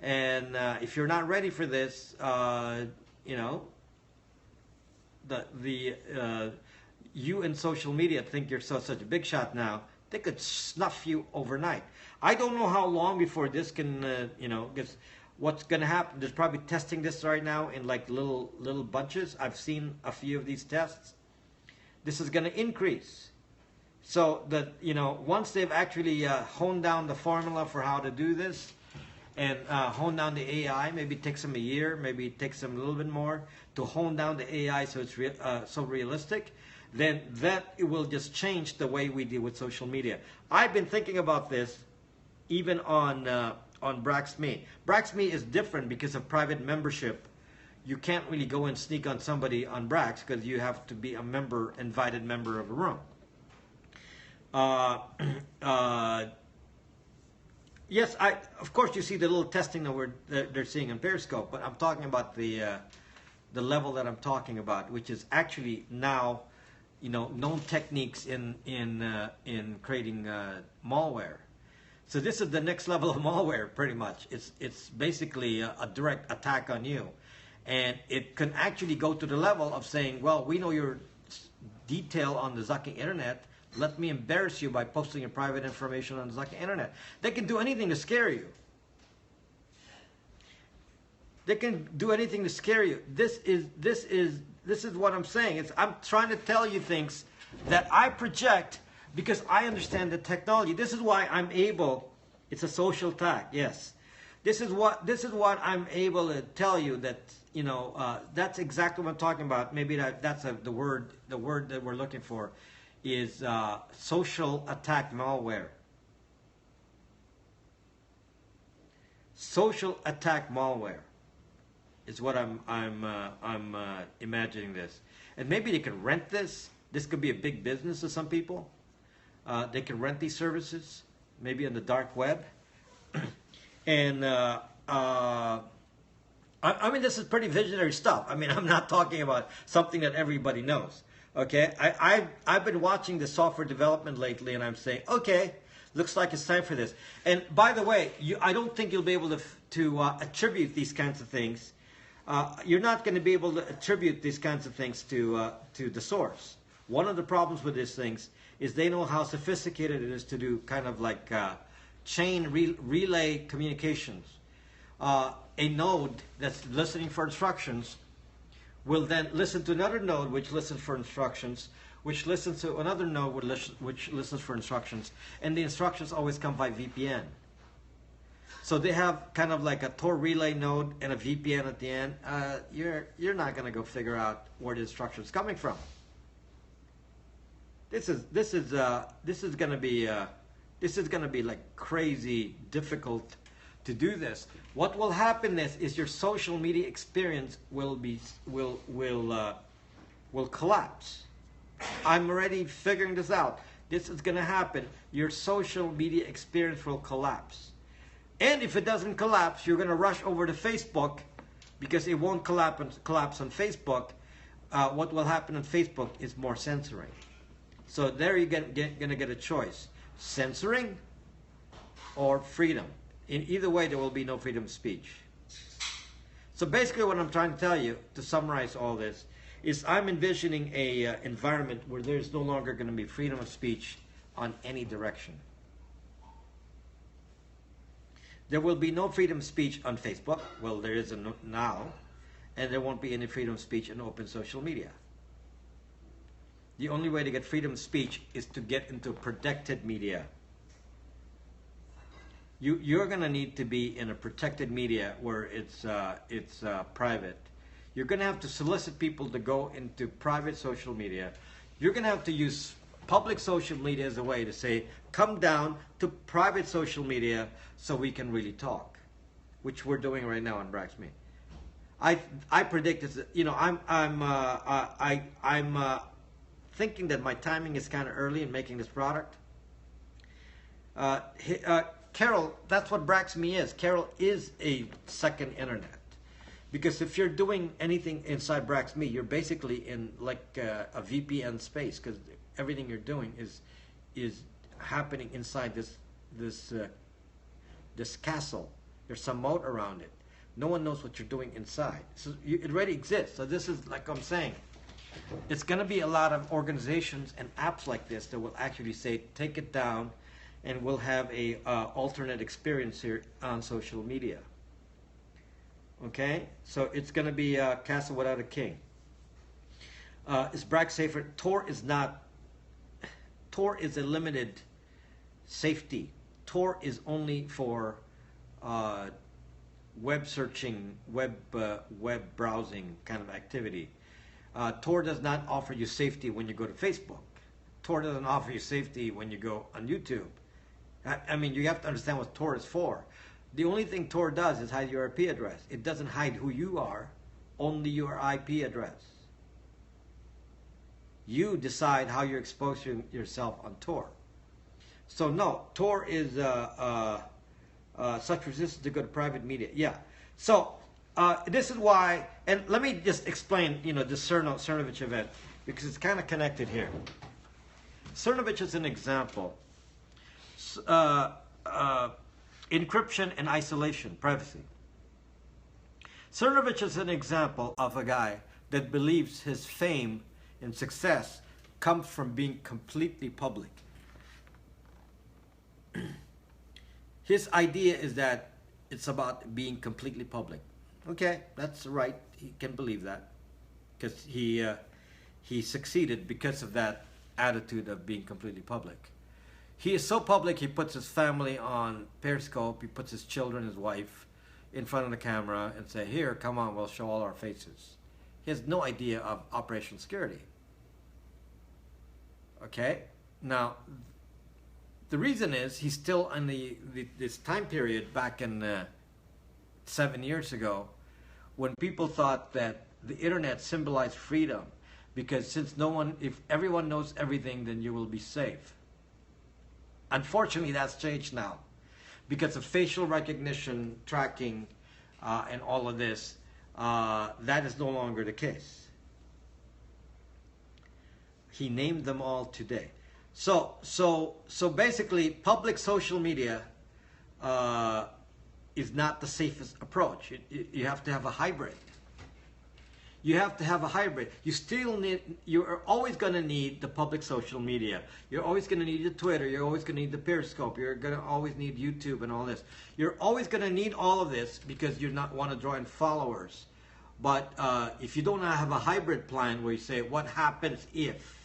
And if you're not ready for this, you know, you in social media think you're such a big shot now. They could snuff you overnight. I don't know how long before this can, you know, because what's going to happen, there's probably testing this right now in like little bunches. I've seen a few of these tests. This is going to increase. So that, you know, once they've actually honed down the formula for how to do this, and hone down the AI, maybe it takes them a year, maybe it takes them a little bit more to hone down the AI so it's so realistic, then that it will just change the way we deal with social media. I've been thinking about this even on Braxme. Braxme is different because of private membership. You can't really go and sneak on somebody on Brax because you have to be a member, invited member of a room. Yes, of course you see the little testing that they're seeing on Periscope, but I'm talking about the level that I'm talking about, which is actually now, you know, known techniques in creating malware. So this is the next level of malware, pretty much. It's basically a direct attack on you, and it can actually go to the level of saying, well, we know your detail on the zucking internet. Let me embarrass you by posting your private information on the zucking internet. They can do anything to scare you. They can do anything to scare you. This is what I'm saying. I'm trying to tell you things that I project because I understand the technology. This is why I'm able. It's a social attack. Yes. This is what I'm able to tell you, that, you know, that's exactly what I'm talking about. Maybe that's the word that we're looking for is social attack malware. Social attack malware. is what I'm imagining this. And maybe they could rent this. This could be a big business to some people. They can rent these services, maybe on the dark web. And I mean, this is pretty visionary stuff. I mean, I'm not talking about something that everybody knows. Okay, I've been watching the software development lately, and I'm saying, okay, looks like it's time for this. And by the way, I don't think you'll be able to attribute these kinds of things. You're not going to be able to attribute these kinds of things to the source. One of the problems with these things is they know how sophisticated it is to do kind of like chain relay communications. A node that's listening for instructions will then listen to another node which listens for instructions, which listens to another node which listens for instructions, and the instructions always come by VPN. So they have kind of like a Tor relay node and a VPN at the end. You're not going to go figure out where the instruction is coming from. This is going to be like crazy difficult to do this. What will happen is your social media experience will collapse. I'm already figuring this out. This is going to happen. Your social media experience will collapse. And if it doesn't collapse, you're going to rush over to Facebook because it won't collapse on Facebook. What will happen on Facebook is more censoring. So there you're going to get a choice. Censoring or freedom. In either way, there will be no freedom of speech. So basically what I'm trying to tell you, to summarize all this, is I'm envisioning a environment where there's no longer going to be freedom of speech on any direction. There will be no freedom of speech on Facebook. Well, there is now. And there won't be any freedom of speech in open social media. The only way to get freedom of speech is to get into protected media. You're going to need to be in a protected media where it's private. You're going to have to solicit people to go into private social media. You're going to have to use public social media as a way to say, come down to private social media so we can really talk, which we're doing right now on Braxman. I predict it's, you know, I'm thinking that my timing is kind of early in making this product. Carol, that's what Braxme is. Carol is a second internet. Because if you're doing anything inside Braxme, you're basically in like a VPN space, because everything you're doing is happening inside this castle. There's some moat around it. No one knows what you're doing inside. So it already exists. So this is, like I'm saying, it's going to be a lot of organizations and apps like this that will actually say, take it down, and we'll have a alternate experience here on social media. Okay, so it's going to be a castle without a king. Is Brax safer? Tor is not. Tor is a limited safety. Tor is only for web searching, web browsing kind of activity. Tor does not offer you safety when you go to Facebook. Tor doesn't offer you safety when you go on YouTube. I mean, you have to understand what Tor is for. The only thing Tor does is hide your IP address. It doesn't hide who you are, only your IP address. You decide how you're exposing yourself on Tor. So no, Tor is such resistance to go to private media. Yeah. So this is why, and let me just explain, you know, the Cernovich event, because it's kind of connected here. Cernovich is an example. Encryption and isolation, privacy. Cernovich is an example of a guy that believes his fame and success comes from being completely public. His idea is that it's about being completely public. Okay, that's right. He can believe that because he succeeded because of that attitude of being completely public. He is so public, he puts his family on Periscope, he puts his children, his wife, in front of the camera and say, here, come on, we'll show all our faces. He has no idea of operational security. Okay? Now, the reason is he's still in this time period back in 7 years ago when people thought that the internet symbolized freedom, because since if everyone knows everything, then you will be safe. Unfortunately, that's changed now because of facial recognition, tracking, and all of this. That is no longer the case. He named them all today. So basically, public social media is not the safest approach. You have to have a hybrid. You have to have a hybrid. You're always going to need the public social media. You're always going to need the Twitter. You're always going to need the Periscope. You're going to always need YouTube and all this. You're always going to need all of this because you not want to draw in followers. But if you don't have a hybrid plan where you say, what happens if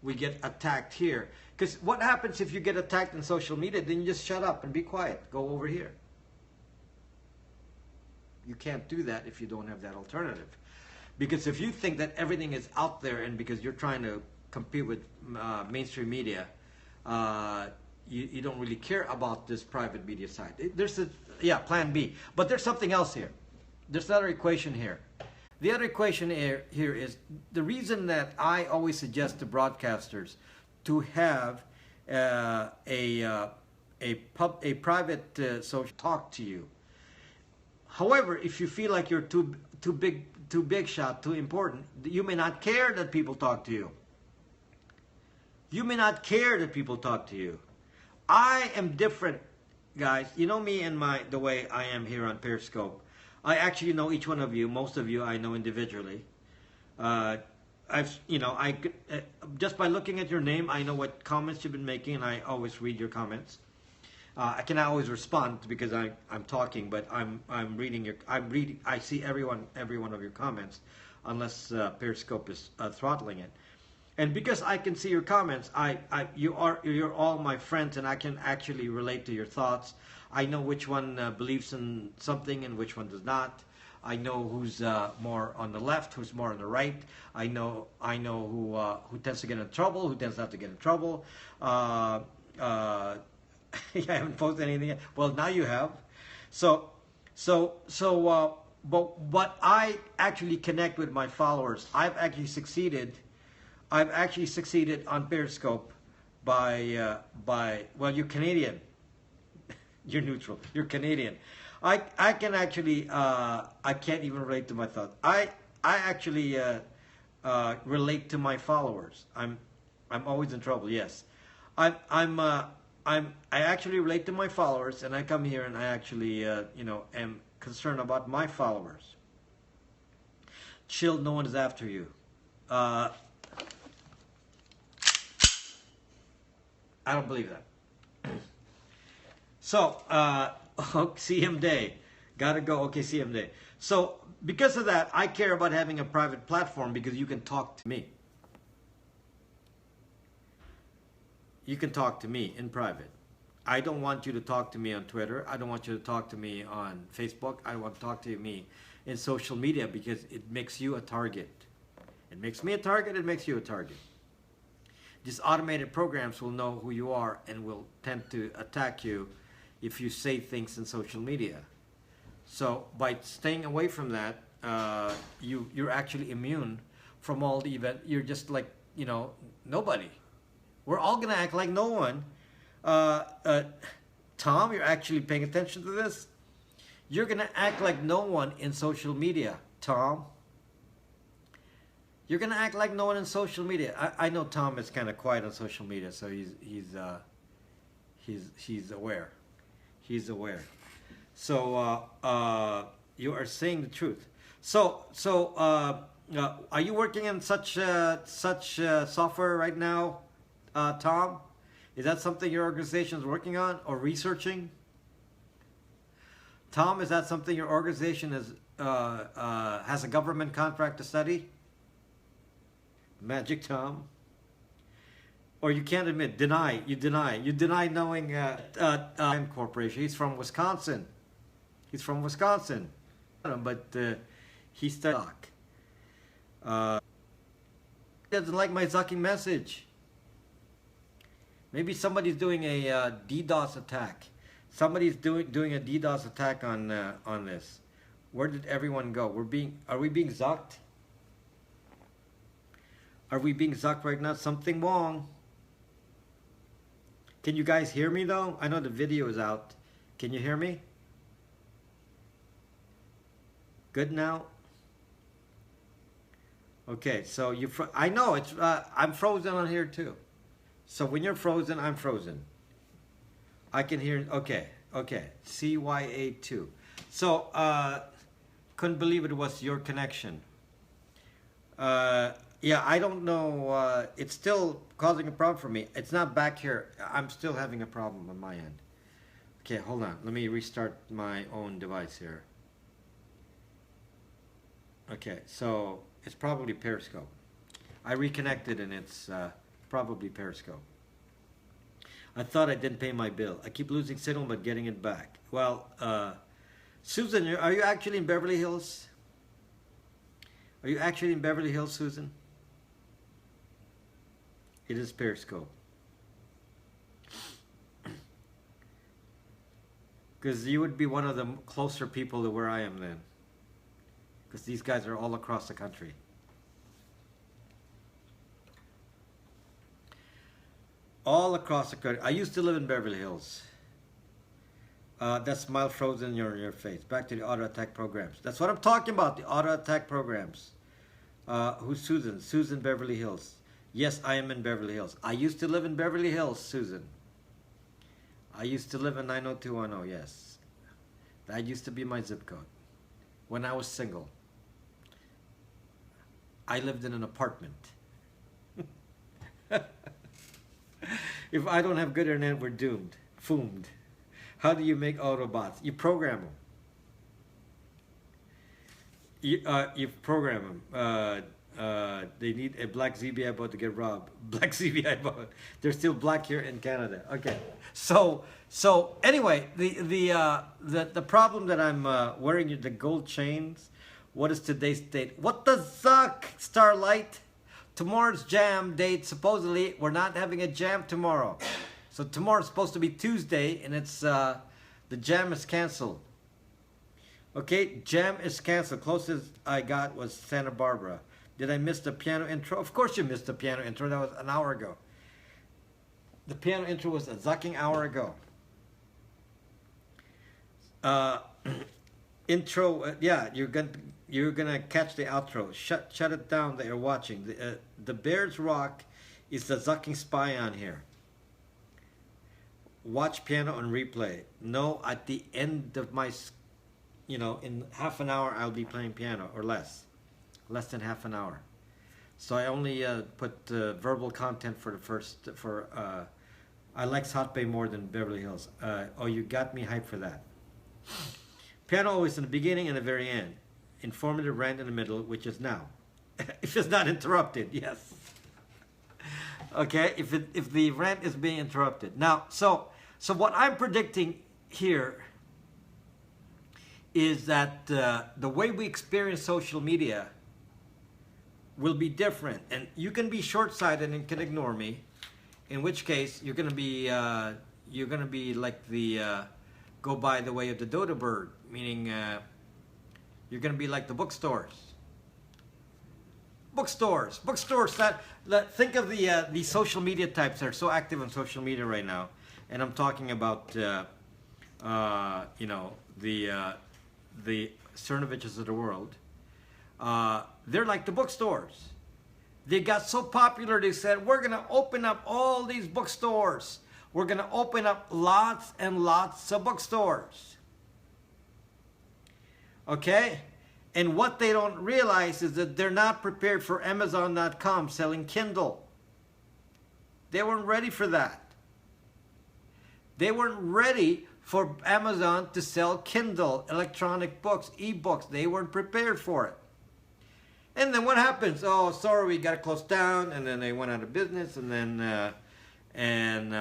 we get attacked here? Because what happens if you get attacked in social media? Then you just shut up and be quiet. Go over here. You can't do that if you don't have that alternative. Because if you think that everything is out there and because you're trying to compete with mainstream media, you don't really care about this private media side. There's plan B. But there's something else here. There's another equation here. The other equation here is the reason that I always suggest to broadcasters to have a private social talk to you. However, if you feel like you're too big shot, too important, you may not care that people talk to you. You may not care that people talk to you. I am different, guys. You know me and the way I am here on Periscope. I actually know each one of you. Most of you I know individually. Just by looking at your name, I know what comments you've been making, and I always read your comments. I cannot always respond because I'm talking, but I'm reading I see every one of your comments, unless Periscope is throttling it. And because I can see your comments, you're all my friends, and I can actually relate to your thoughts. I know which one believes in something and which one does not. I know who's more on the left, who's more on the right. I know who tends to get in trouble, who tends not to get in trouble. I haven't posted anything yet. Well, now you have. But I actually connect with my followers. I've actually succeeded on Periscope by well, you're Canadian. You're neutral. You're Canadian. I can actually I can't even relate to my thoughts. I actually relate to my followers. I'm always in trouble. Yes, I actually relate to my followers, and I come here and I actually am concerned about my followers. Chill, no one is after you. I don't believe that. So, CM Day. Gotta go. Okay, CM Day. So, because of that, I care about having a private platform because you can talk to me. You can talk to me in private. I don't want you to talk to me on Twitter. I don't want you to talk to me on Facebook. I want to talk to me in social media because it makes you a target. It makes me a target. It makes you a target. These automated programs will know who you are and will tend to attack you if you say things in social media. So by staying away from that, you're actually immune from all the event. You're just like, nobody. We're all going to act like no one. Tom, you're actually paying attention to this? You're going to act like no one in social media, Tom. You're going to act like no one in social media. I know Tom is kind of quiet on social media, so he's aware. He's aware. So you are saying the truth. So are you working in such software right now, Tom? Is that something your organization is working on or researching? Tom, is that something your organization has a government contract to study? Magic Tom? Or you can't admit, deny. You deny knowing Corporation. He's from Wisconsin. He's from Wisconsin. But he studied. He doesn't like my zucking message. Maybe somebody's doing a DDoS attack. Somebody's doing a DDoS attack on this. Where did everyone go? Are we being zucked? Are we being zucked right now? Something wrong. Can you guys hear me though? I know the video is out. Can you hear me? Good now? Okay, so I know it's I'm frozen on here too. So when you're frozen, I'm frozen. I can hear. Okay. CYA2. So couldn't believe it was your connection. Yeah, I don't know. It's still causing a problem for me. It's not back here. I'm still having a problem on my end. Okay, hold on. Let me restart my own device here. Okay, so it's probably Periscope. I reconnected and it's probably Periscope. I thought I didn't pay my bill. I keep losing signal but getting it back. Well, Susan, are you actually in Beverly Hills? Are you actually in Beverly Hills, Susan? It is Periscope. Because you would be one of the closer people to where I am then. Because these guys are all across the country. All across the country. I used to live in Beverly Hills. That smile frozen in your face. Back to the auto attack programs. That's what I'm talking about, the auto attack programs. Who's Susan? Susan, Beverly Hills. Yes, I am in Beverly Hills. I used to live in Beverly Hills, Susan. I used to live in 90210, yes. That used to be my zip code. When I was single. I lived in an apartment. If I don't have good internet, we're doomed. Foomed. How do you make Autobots? You program them. You program them. They need a black ZBI bot to get robbed. Black ZBI bot. They're still black here in Canada. Okay. So anyway, the problem that I'm wearing the gold chains. What is today's date? What the zuck, Starlight? Tomorrow's jam date. Supposedly, we're not having a jam tomorrow. So tomorrow's supposed to be Tuesday, and it's the jam is canceled. Okay, jam is canceled. Closest I got was Santa Barbara. Did I miss the piano intro? Of course you missed the piano intro. That was an hour ago. The piano intro was a zucking hour ago. Intro, yeah, you're gonna catch the outro. Shut it down that you're watching. The Bears Rock is the zucking spy on here. Watch piano on replay. No, at the end of my, in half an hour I'll be playing piano or less than half an hour. So I only put verbal content for the first. I like Hot Bay more than Beverly Hills. Oh, you got me hyped for that. Piano always in the beginning and the very end. Informative rant in the middle, which is now. If it's not interrupted, yes. Okay, if the rant is being interrupted. Now, so what I'm predicting here is that the way we experience social media will be different. And you can be short-sighted and can ignore me, in which case you're gonna be like the go by the way of the dodo bird, meaning you're gonna be like the bookstores. Bookstores. Think of the social media types that are so active on social media right now, and I'm talking about the Cernoviches of the world. They're like the bookstores. They got so popular they said, we're gonna open up all these bookstores. We're gonna open up lots and lots of bookstores. Okay? And what they don't realize is that they're not prepared for Amazon.com selling Kindle. They weren't ready for that. They weren't ready for Amazon to sell Kindle, electronic books, e-books. They weren't prepared for it. And then what happens? Oh, sorry, we got to close down. And then they went out of business, and then and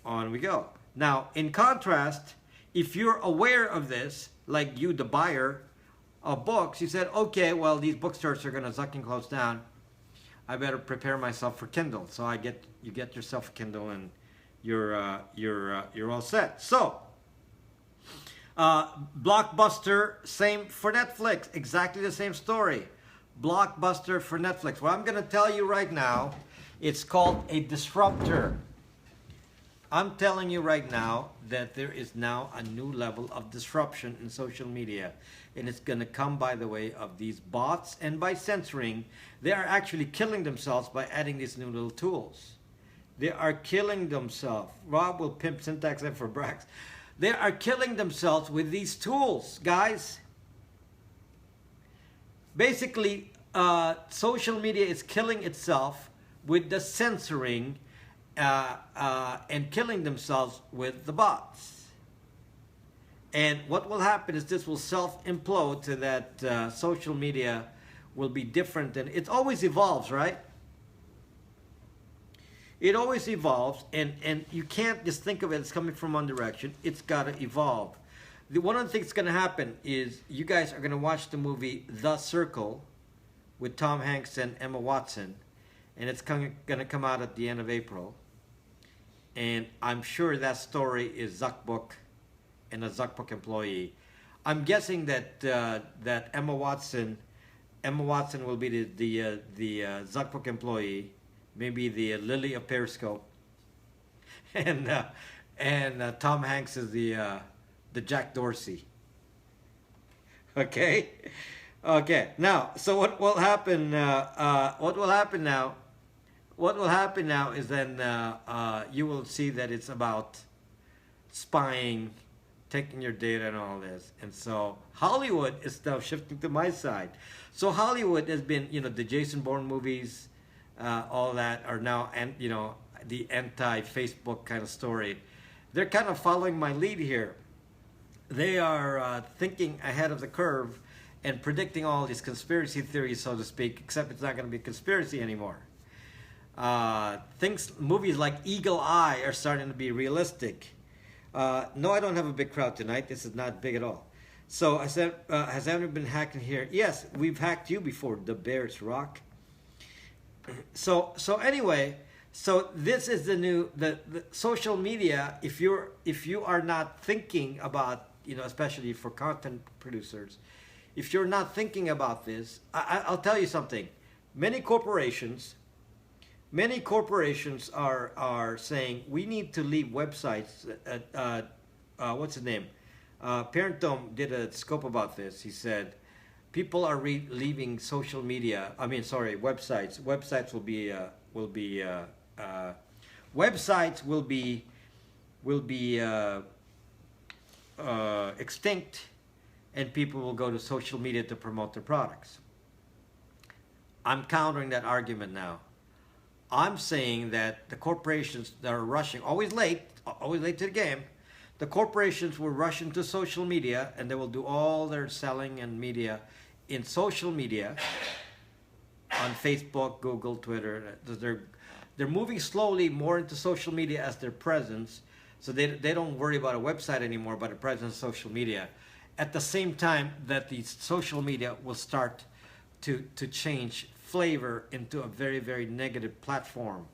on we go. Now, in contrast, if you're aware of this, like you, the buyer of books, you said, okay, well, these bookstores are going to suck and close down. I better prepare myself for Kindle. So you get yourself a Kindle, and you're all set. So Blockbuster, same for Netflix. Exactly the same story. Blockbuster for Netflix. Well, I'm going to tell you right now, it's called a disruptor. I'm telling you right now that there is now a new level of disruption in social media. And it's going to come by the way of these bots and by censoring. They are actually killing themselves by adding these new little tools. They are killing themselves. Rob will pimp syntax in for Brax. They are killing themselves with these tools, guys. Basically, social media is killing itself with the censoring and killing themselves with the bots. And what will happen is this will self-implode so that social media will be different. And it always evolves, right? It always evolves, and you can't just think of it as coming from one direction. It's got to evolve. One of the things that's going to happen is you guys are going to watch the movie The Circle with Tom Hanks and Emma Watson, and it's going to come out at the end of April. And I'm sure that story is Zuckbook and a Zuckbook employee. I'm guessing that that Emma Watson will be the Zuckbook employee. Maybe the Lily of Periscope, and Tom Hanks is the Jack Dorsey. Okay, okay. Now, so what will happen? What will happen now? What will happen now is then you will see that it's about spying, taking your data, and all this. And so Hollywood is now shifting to my side. So Hollywood has been, the Jason Bourne movies. All that are now, and the anti-Facebook kind of story. They're kind of following my lead here. They are thinking ahead of the curve and predicting all these conspiracy theories, so to speak, except it's not going to be a conspiracy anymore. Movies like Eagle Eye are starting to be realistic. No, I don't have a big crowd tonight. This is not big at all. So I said, has anyone been hacking here? Yes, we've hacked you before. The Bears rock. So anyway, so this is the new the social media. If you are not thinking about, especially for content producers, if you're not thinking about this, I'll tell you something. Many corporations are saying we need to leave websites. What's his name? Parentome did a scope about this. He said, people are leaving social media. Websites. Websites will be extinct, and people will go to social media to promote their products. I'm countering that argument now. I'm saying that the corporations that are rushing, always late to the game. The corporations will rush into social media, and they will do all their selling and media in social media, on Facebook, Google, Twitter. They're moving slowly more into social media as their presence, so they don't worry about a website anymore, but a presence on social media. At the same time that the social media will start to change flavor into a very, very negative platform.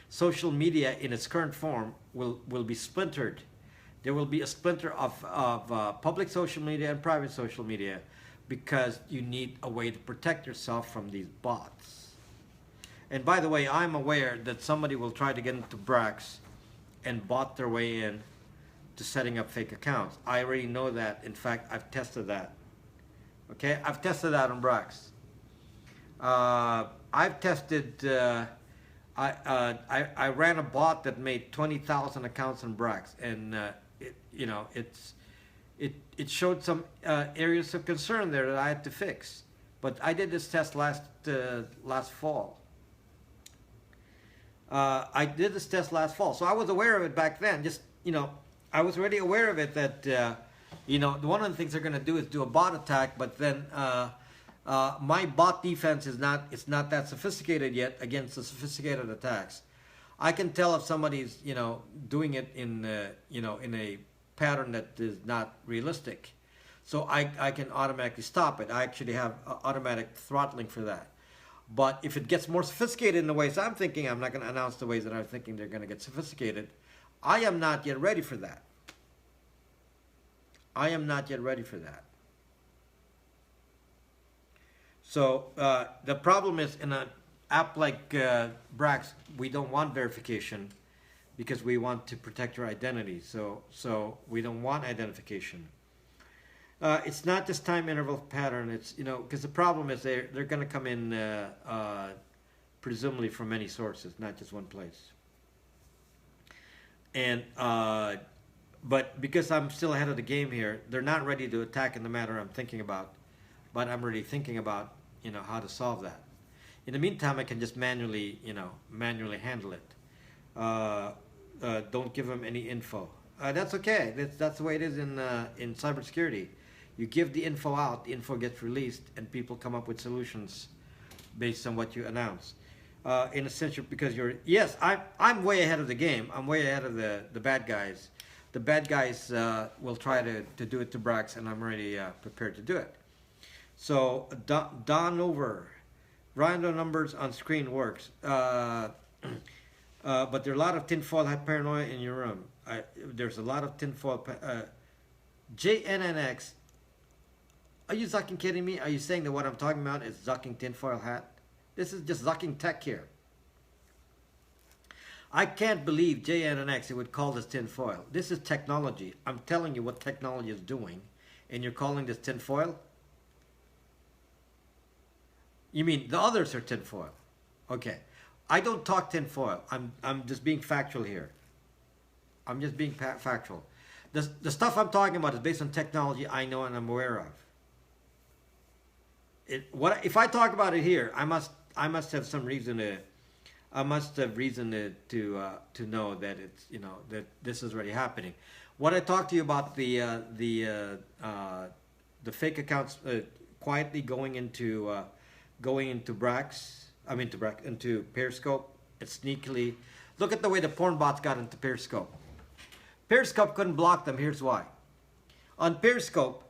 Social media in its current form will be splintered. There will be a splinter of public social media and private social media, because you need a way to protect yourself from these bots. And by the way, I'm aware that somebody will try to get into Brax and bot their way in to setting up fake accounts. I already know that. In fact, I've tested that. Okay, I've tested that on Brax. I've tested. I ran a bot that made 20,000 accounts on Brax, and it showed some areas of concern there that I had to fix. But I did this test last fall. I did this test last fall, so I was aware of it back then. I was already aware of it that one of the things they're going to do is do a bot attack, but then my bot defense is not that sophisticated yet against the sophisticated attacks. I can tell if somebody's doing it in a pattern that is not realistic, so I can automatically stop it. I actually have automatic throttling for that. But if it gets more sophisticated in the ways I'm thinking, I'm not going to announce the ways that I'm thinking they're going to get sophisticated. I am not yet ready for that. I am not yet ready for that. So the problem is in an app like Brax, we don't want verification because we want to protect your identity. So we don't want identification. It's not this time interval pattern. It's, you know, because the problem is they're going to come in presumably from many sources, not just one place. And but because I'm still ahead of the game here, they're not ready to attack in the manner I'm thinking about, but I'm already thinking about, you know, how to solve that. In the meantime, I can just manually, you know, manually handle it. Don't give them any info. That's okay. That's the way it is in cybersecurity. You give the info out, the info gets released, and people come up with solutions based on what you announce. In a sense, because yes, I'm way ahead of the game. I'm way ahead of the bad guys. The bad guys will try to do it to Brax, and I'm already prepared to do it. So Don over, random numbers on screen works, but there are a lot of tinfoil paranoia in your room. There's a lot of tinfoil. JNNX, are you fucking kidding me? Are you saying that what I'm talking about is zucking tinfoil hat? This is just zucking tech here. I can't believe JNNX would call this tinfoil. This is technology. I'm telling you what technology is doing, and you're calling this tinfoil? You mean the others are tinfoil? Okay. I don't talk tinfoil. I'm just being factual here. I'm just being factual. The stuff I'm talking about is based on technology I know and I'm aware of. If I talk about it here, I must have some reason to. I must have reason to know that it's, you know, that this is already happening. What I talked to you about the fake accounts quietly going into Brax, into Periscope. It's sneakily. Look at the way the porn bots got into Periscope. Periscope couldn't block them. Here's why. On Periscope,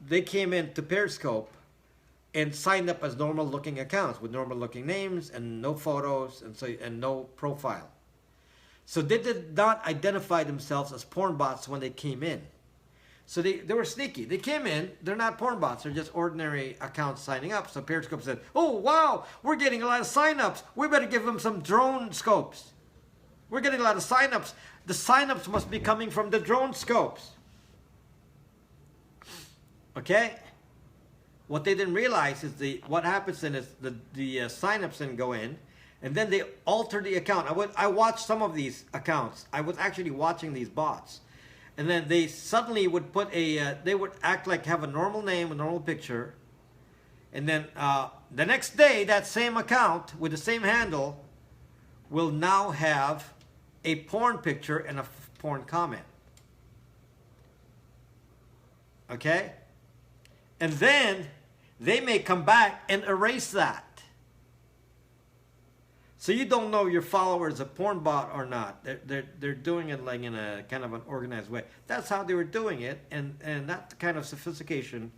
they came into Periscope and signed up as normal-looking accounts with normal-looking names and no photos and no profile. So they did not identify themselves as porn bots when they came in. So they were sneaky. They came in, they're not porn bots, they're just ordinary accounts signing up. So Periscope said, oh, wow, we're getting a lot of signups. We better give them some drone scopes. We're getting a lot of signups. The signups must be coming from the drone scopes. Okay? What they didn't realize is what happens then is the signups then go in, and then they alter the account. I watched some of these accounts. I was actually watching these bots. And then they suddenly would put they would act like have a normal name, a normal picture. And then the next day, that same account with the same handle will now have a porn picture and a porn comment. Okay? And then they may come back and erase that. So you don't know your follower is a porn bot or not. They're doing it like in a kind of an organized way. That's how they were doing it, and that kind of sophistication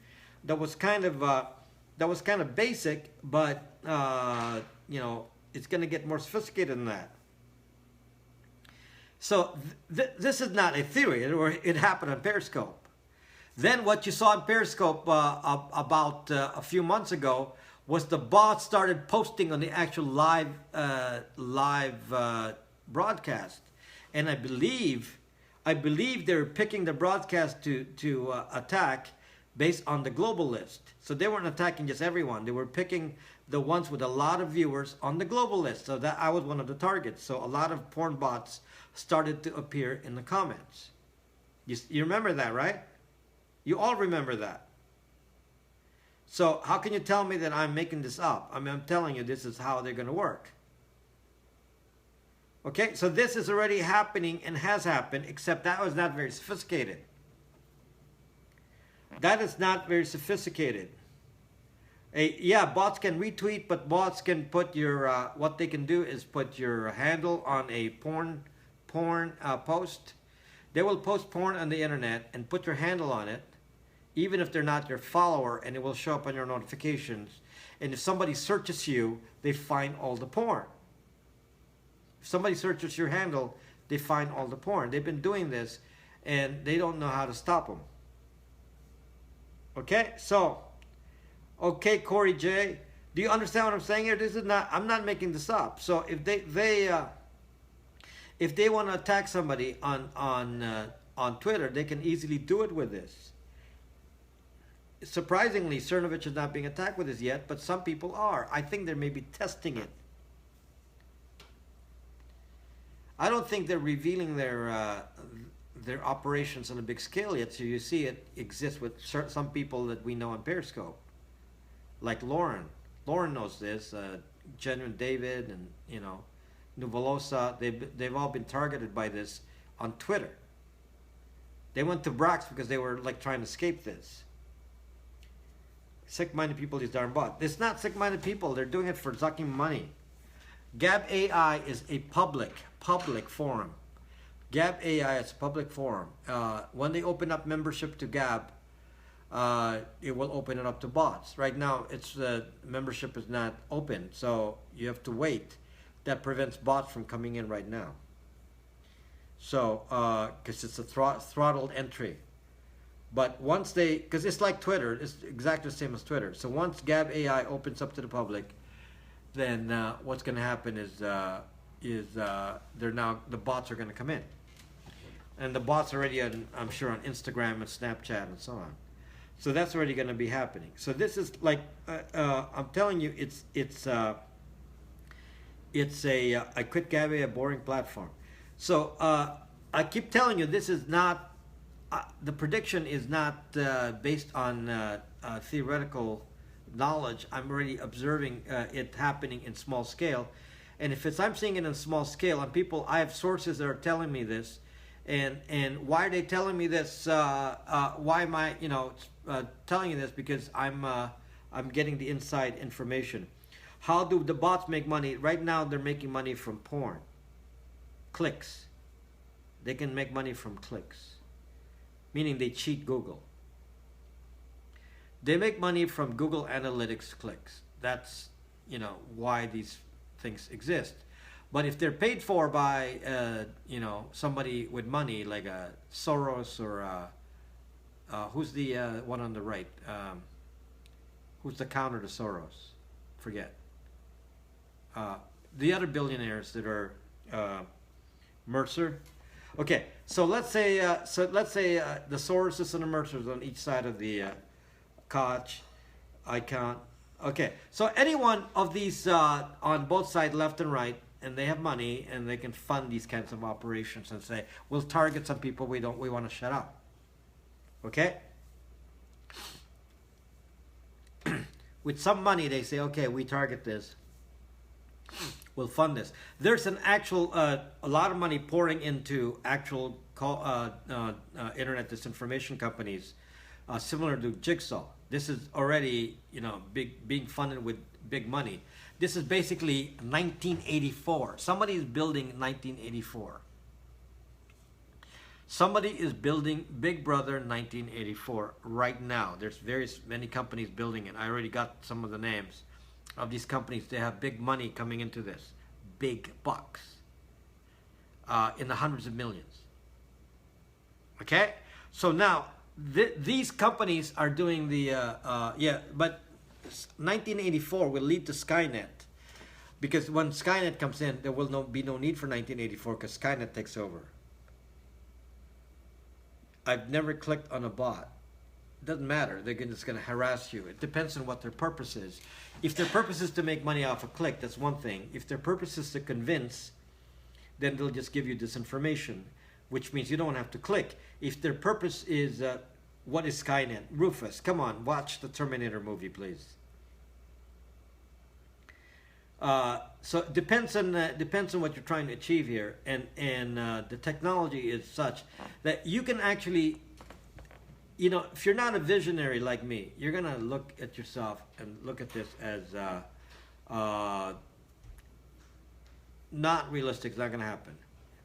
that was kind of basic, but you know, it's going to get more sophisticated than that. So this is not a theory, it happened on Periscope. Then what you saw in Periscope about a few months ago was the bots started posting on the actual live broadcast, and I believe they're picking the broadcast to attack based on the global list. So they weren't attacking just everyone; they were picking the ones with a lot of viewers on the global list. So that I was one of the targets. So a lot of porn bots started to appear in the comments. You remember that, right? You all remember that. So how can you tell me that I'm making this up? I mean, I'm telling you this is how they're going to work. Okay, so this is already happening and has happened, except that was not very sophisticated. That is not very sophisticated. Yeah, bots can retweet, but bots can put your, what they can do is put your handle on a porn post. They will post porn on the internet and put your handle on it, even if they're not your follower, and it will show up on your notifications. And if somebody searches you, they find all the porn. If somebody searches your handle, they find all the porn. They've been doing this, and they don't know how to stop them. Okay, so, okay, Corey J, do you understand what I'm saying here? This is not, I'm not making this up. So if they want to attack somebody on Twitter, they can easily do it with this. Surprisingly, Cernovich is not being attacked with this yet, but some people are. I think they're maybe testing it. I don't think they're revealing their operations on a big scale yet, so you see it exists with some people that we know on Periscope, like Lauren. Lauren knows this. Genuine David and Nuvolosa. They've all been targeted by this on Twitter. They went to Brax because they were like trying to escape this. Sick-minded people, these darn bots. It's not sick-minded people. They're doing it for sucking money. Gab AI is a public forum. Gab AI is a public forum. When they open up membership to Gab, it will open it up to bots. Right now, its membership is not open, so you have to wait. That prevents bots from coming in right now. So, because it's a throttled entry. But once they, because it's like Twitter, it's exactly the same as Twitter. So once Gab AI opens up to the public, then what's going to happen is they're now, the bots are going to come in. And the bots already, I'm sure, on Instagram and Snapchat and so on. So that's already going to be happening. So this is like, I'm telling you, it's a I quit Gab AI, a boring platform. So I keep telling you, this is not, the prediction is not based on theoretical knowledge. I'm already observing it happening in small scale. And if I'm seeing it in small scale, and people, I have sources that are telling me this, and why are they telling me this? Why am I, telling you this? Because I'm getting the inside information. How do the bots make money? Right now, they're making money from porn, clicks. They can make money from clicks, meaning they cheat Google. They make money from Google Analytics clicks. That's, why these things exist. But if they're paid for by, somebody with money, like a Soros or who's the one on the right? Who's the counter to Soros? Forget. The other billionaires that are Mercer. Okay, so let's say the Soroses and the Mercers on each side of the Koch icon. Okay, so any one of these on both sides, left and right, and they have money and they can fund these kinds of operations and say, we'll target some people we want to shut up. Okay? With some money, they say, okay, we target this. We'll fund this. There's an actual, a lot of money pouring into actual internet disinformation companies, similar to Jigsaw. This is already, being funded with big money. This is basically 1984. Somebody is building 1984. Somebody is building Big Brother 1984 right now. There's many companies building it. I already got some of the names of these companies. They have big money coming into this. Big bucks. In the hundreds of millions. Okay? So now, these companies are doing the, but 1984 will lead to Skynet. Because when Skynet comes in, there will be no need for 1984 because Skynet takes over. I've never clicked on a bot. It doesn't matter. They're just going to harass you. It depends on what their purpose is. If their purpose is to make money off a click, that's one thing. If their purpose is to convince, then they'll just give you disinformation, which means you don't have to click. If their purpose is, what is Skynet? Rufus, come on, watch the Terminator movie, please. So it depends on what you're trying to achieve here, and the technology is such that you can actually, if you're not a visionary like me, you're gonna look at yourself and look at this as not realistic. It's not gonna happen.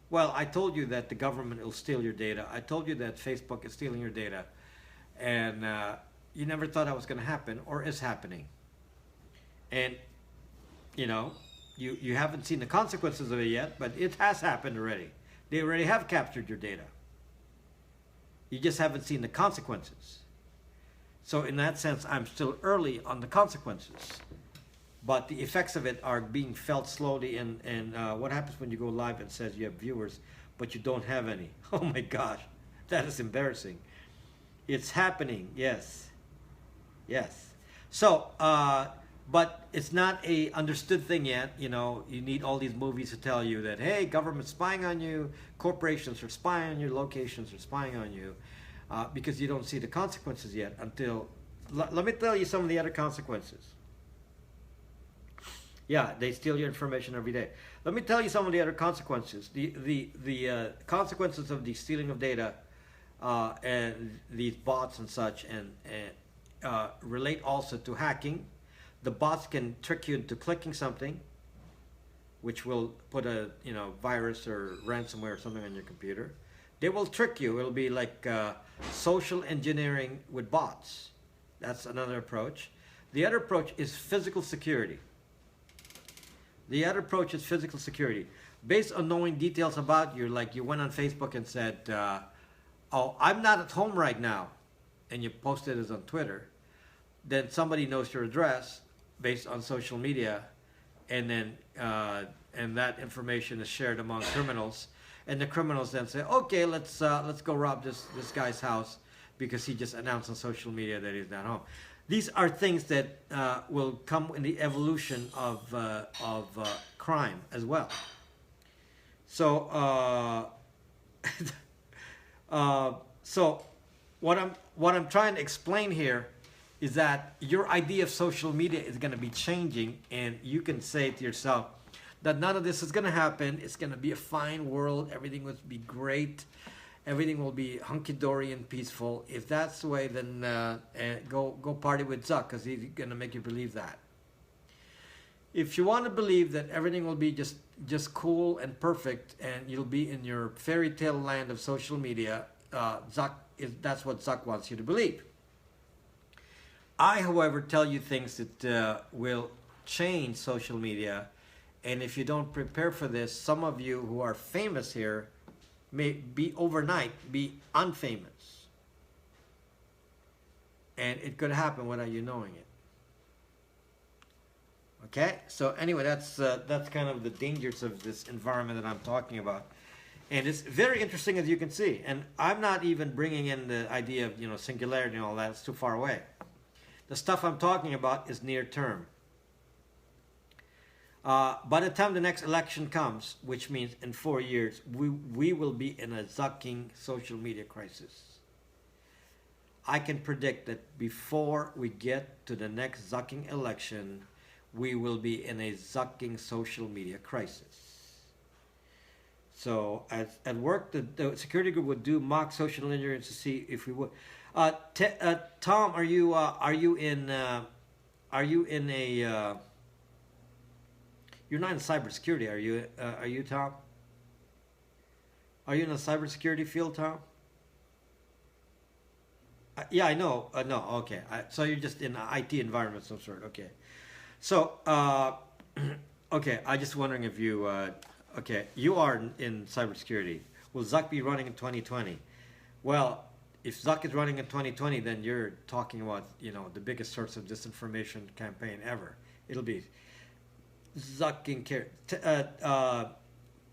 Well, I told you that the government will steal your data. I told you that Facebook is stealing your data, and you never thought that was gonna happen, or is happening, and you haven't seen the consequences of it yet, but it has happened already. They already have captured your data. You just haven't seen the consequences. So in that sense, I'm still early on the consequences. But the effects of it are being felt slowly. And what happens when you go live and says you have viewers, but you don't have any? Oh my gosh, that is embarrassing. It's happening, yes. Yes. So, but it's not a understood thing yet. You know, you need all these movies to tell you that, hey, government's spying on you, corporations are spying on you, locations are spying on you, because you don't see the consequences yet until, let me tell you some of the other consequences. Yeah, they steal your information every day. Let me tell you some of the other consequences. The consequences of the stealing of data and these bots and such, and relate also to hacking. The bots can trick you into clicking something, which will put a virus or ransomware or something on your computer. They will trick you. It'll be like social engineering with bots. That's another approach. The other approach is physical security. Based on knowing details about you, like you went on Facebook and said, oh, I'm not at home right now, and you posted it on Twitter, then somebody knows your address based on social media, and then and that information is shared among criminals, and the criminals then say, okay, let's go rob this guy's house because he just announced on social media that he's not home. These are things that will come in the evolution of crime as well. So so what I'm trying to explain here is that your idea of social media is going to be changing, and you can say to yourself that none of this is going to happen. It's going to be a fine world. Everything will be great. Everything will be hunky-dory and peaceful. If that's the way, then go party with Zuck, because he's going to make you believe that. If you want to believe that everything will be just cool and perfect, and you'll be in your fairy tale land of social media, that's what Zuck wants you to believe. I, however, tell you things that will change social media, and if you don't prepare for this, some of you who are famous here may be overnight be unfamous, and it could happen without you knowing it. Okay, so anyway, that's kind of the dangers of this environment that I'm talking about, and it's very interesting, as you can see. And I'm not even bringing in the idea of singularity and all that. It's too far away. The stuff I'm talking about is near term. By the time the next election comes, which means in 4 years, we will be in a zucking social media crisis. I can predict that before we get to the next zucking election, we will be in a zucking social media crisis. So at work, the security group would do mock social engineering to see if we would. Tom, are you in a? You're not in cybersecurity, are you? Are you, Tom? Are you in the cybersecurity field, Tom? Yeah, I know. No, okay. So you're just in an IT environment of some sort. Okay. So, okay. I just wondering if you, okay, you are in cybersecurity. Will Zuck be running in 2020? Well, if Zuck is running in 2020, then you're talking about the biggest source of disinformation campaign ever. It'll be Zucking care.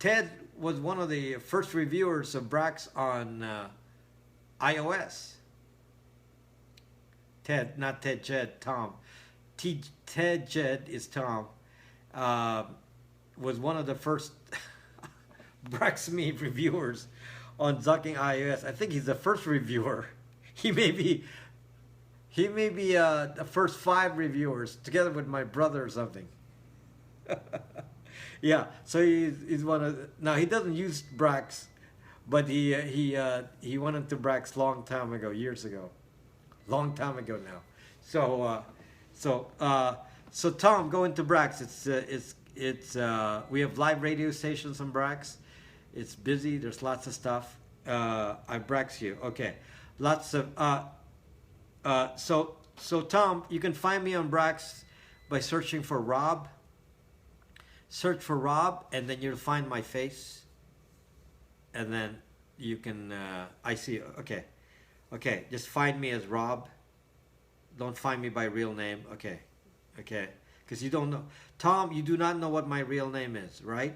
Ted was one of the first reviewers of Brax on iOS. Ted, not Ted Jed, Tom. Ted Jed is Tom. Was one of the first Braxme reviewers on Zucking iOS. I think he's the first reviewer. He may be the first 5 reviewers, together with my brother or something. Yeah, so he's one of now he doesn't use Brax, but he went into Brax long time ago, years ago, long time ago now. So Tom, go into Brax. It's we have live radio stations on Brax. It's busy. There's lots of stuff. I Brax you. Okay, lots of so Tom, you can find me on Brax by searching for Rob. Search for Rob, and then you'll find my face, and then you can I see. Okay, Okay, just find me as Rob. Don't find me by real name. Okay, okay, because you don't know. Tom, you do not know what my real name is, right?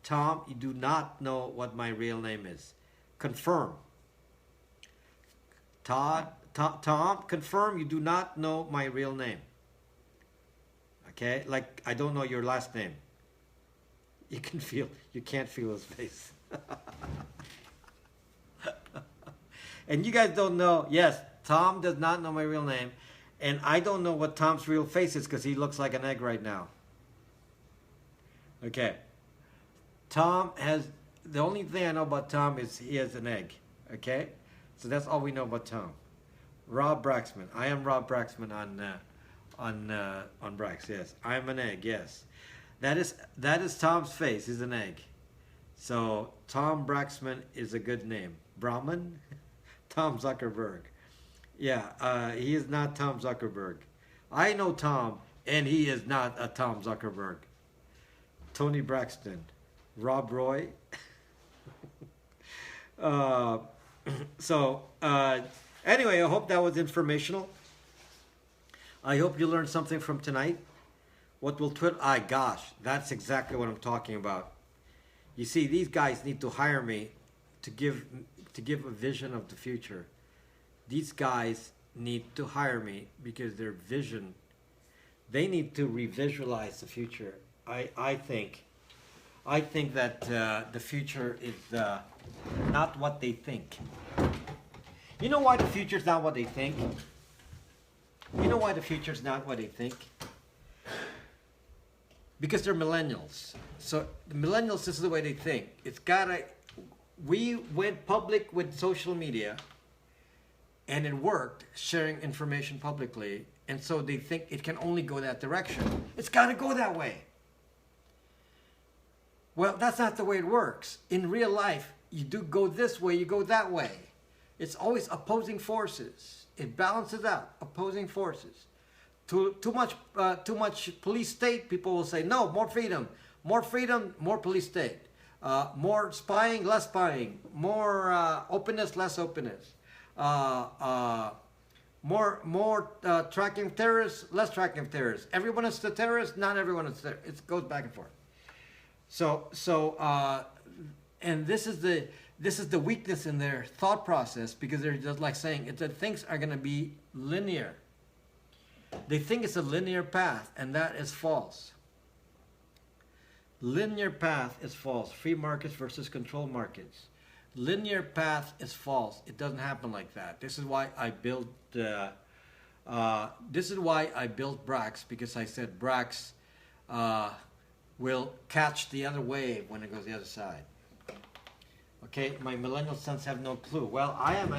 Tom, you do not know what my real name is. Confirm. Tom, confirm you do not know my real name. Okay, like I don't know your last name. You can't feel his face. And you guys don't know, yes, Tom does not know my real name. And I don't know what Tom's real face is because he looks like an egg right now. Okay. Tom has, the only thing I know about Tom is he has an egg. Okay? So that's all we know about Tom. Rob Braxman. I am Rob Braxman on Brax, yes. I'm an egg, yes. That is Tom's face, he's an egg. So Tom Braxman is a good name. Brahman? Tom Zuckerberg. Yeah, he is not Tom Zuckerberg. I know Tom, and he is not a Tom Zuckerberg. Tony Braxton. Rob Roy. Anyway, I hope that was informational. I hope you learned something from tonight. What will Twitter... gosh, that's exactly what I'm talking about. You see, these guys need to hire me to give a vision of the future. These guys need to hire me because their vision, they need to revisualize the future. I think that the future is not what they think. You know why the future is not what they think? You know why the future is not what they think? Because they're millennials. So the millennials, this is the way they think. We went public with social media, and it worked, sharing information publicly, and so they think it can only go that direction. It's got to go that way. Well, that's not the way it works. In real life, you do go this way, you go that way. It's always opposing forces. It balances out, opposing forces. Too much police state, people will say, no, more freedom, more police state. More spying, less spying. More openness, less openness. More tracking of terrorists, less tracking of terrorists. Everyone is the terrorist, not everyone is there. It goes back and forth. And this is the weakness in their thought process, because they're just like saying that things are going to be linear. They think it's a linear path, and that is false. Linear path is false. Free markets versus controlled markets. Linear path is false. It doesn't happen like that. This is why I built. Brax, because I said Brax will catch the other wave when it goes the other side. Okay, my millennial sons have no clue. Well, I have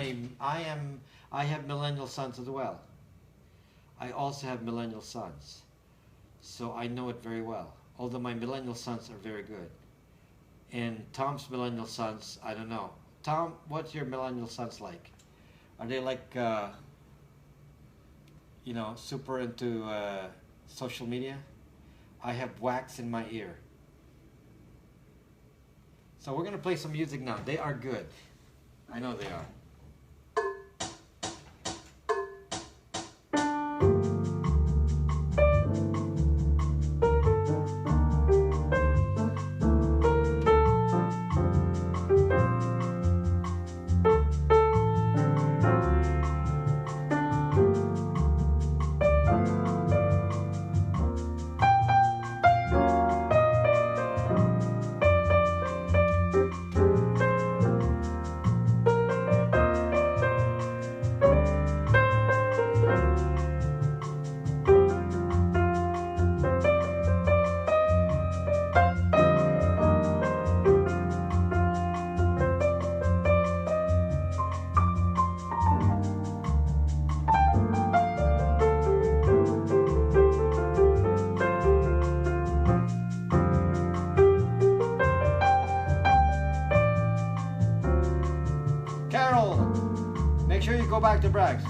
millennial sons as well. I also have millennial sons, so I know it very well. Although my millennial sons are very good. And Tom's millennial sons, I don't know. Tom, what's your millennial sons like? Are they like, super into social media? I have wax in my ear. So we're going to play some music now. They are good. I know they are. Make sure you go back to Brax.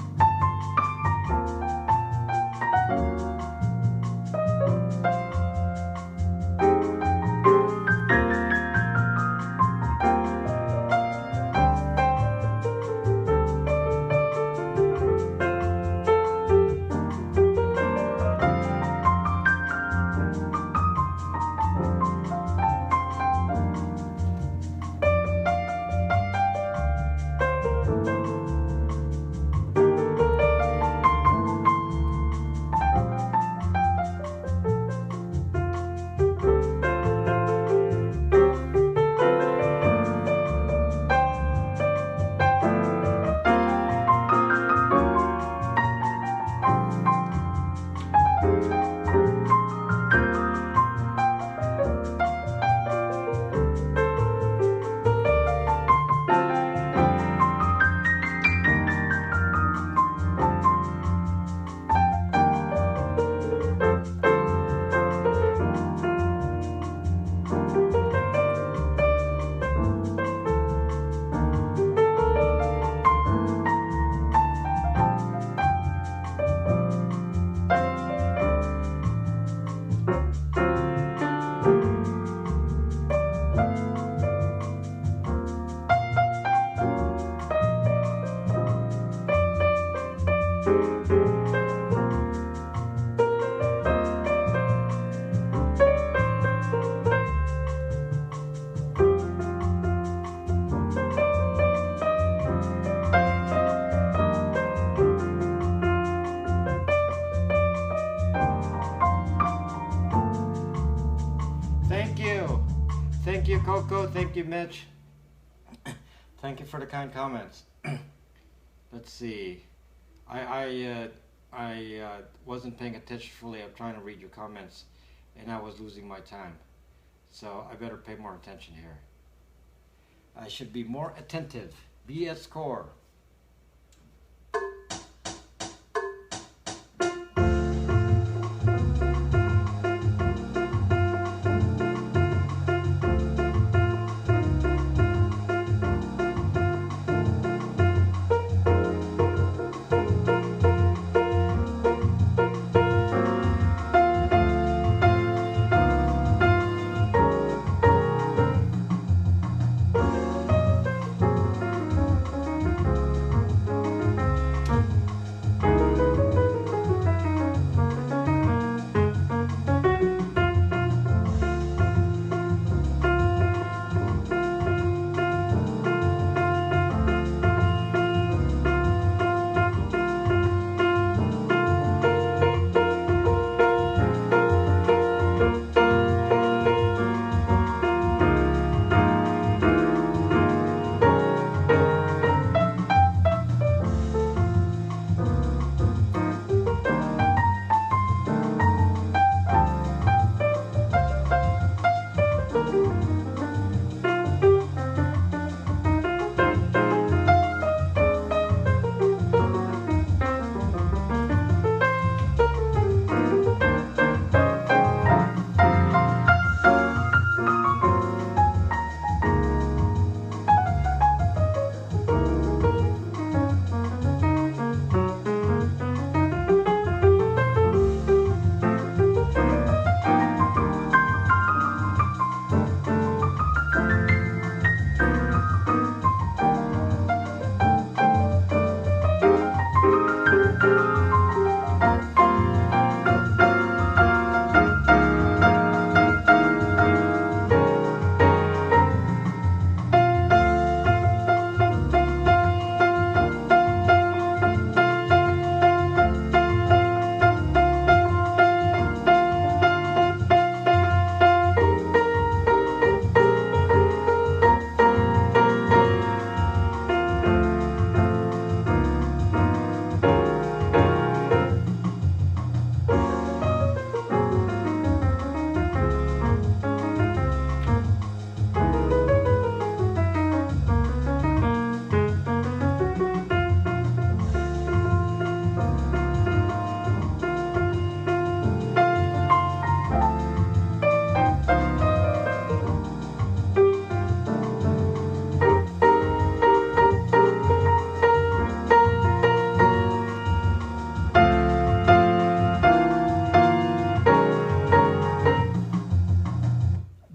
Thank you, Coco. Thank you, Mitch. Thank you for the kind comments. Let's see. I wasn't paying attention fully. I'm trying to read your comments, and I was losing my time. So I better pay more attention here. I should be more attentive. BS Core.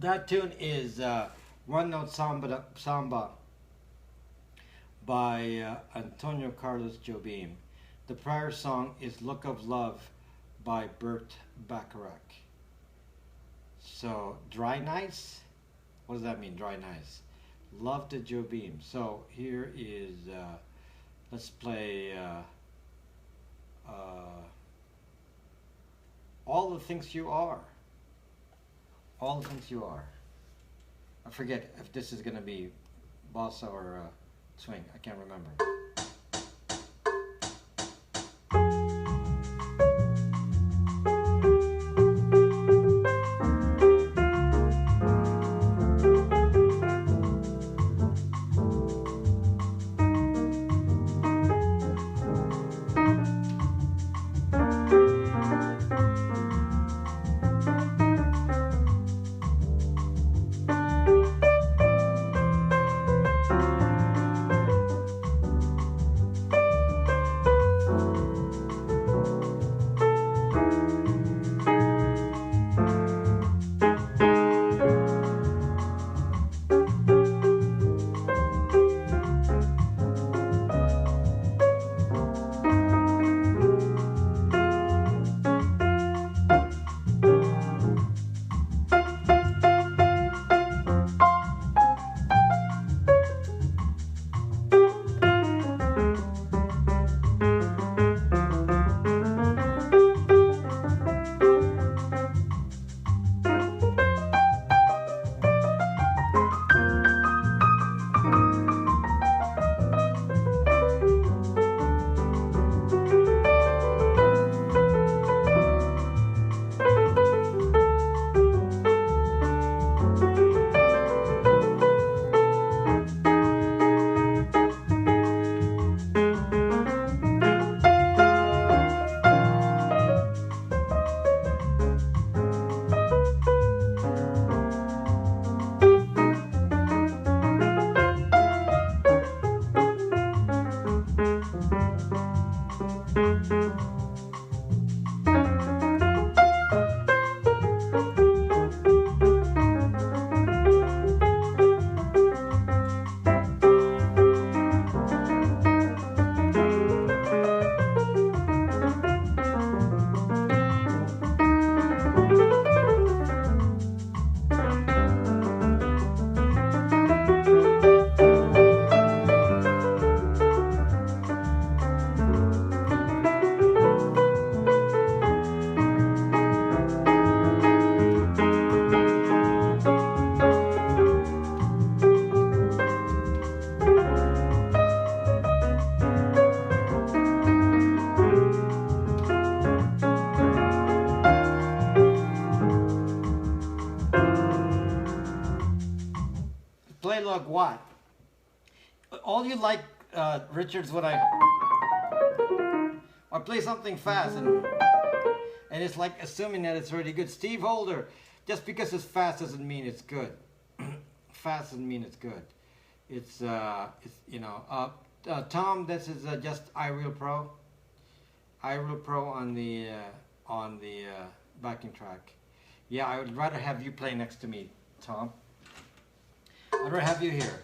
That tune is One Note Samba by Antonio Carlos Jobim. The prior song is Look of Love by Burt Bacharach. So, Dry Nice? What does that mean, Dry Nice? Love to Jobim. So, here is, let's play All the Things You Are. All the Things You Are. I forget if this is going to be bossa or swing. I can't remember. dialogue what? All you like, Richard's when I play something fast and it's like assuming that it's really good. Steve Holder, just because it's fast doesn't mean it's good. Fast doesn't mean it's good. It's you know. Tom, this is just iReal Pro. iReal Pro on the backing track. Yeah, I would rather have you play next to me, Tom. I'd rather have you here.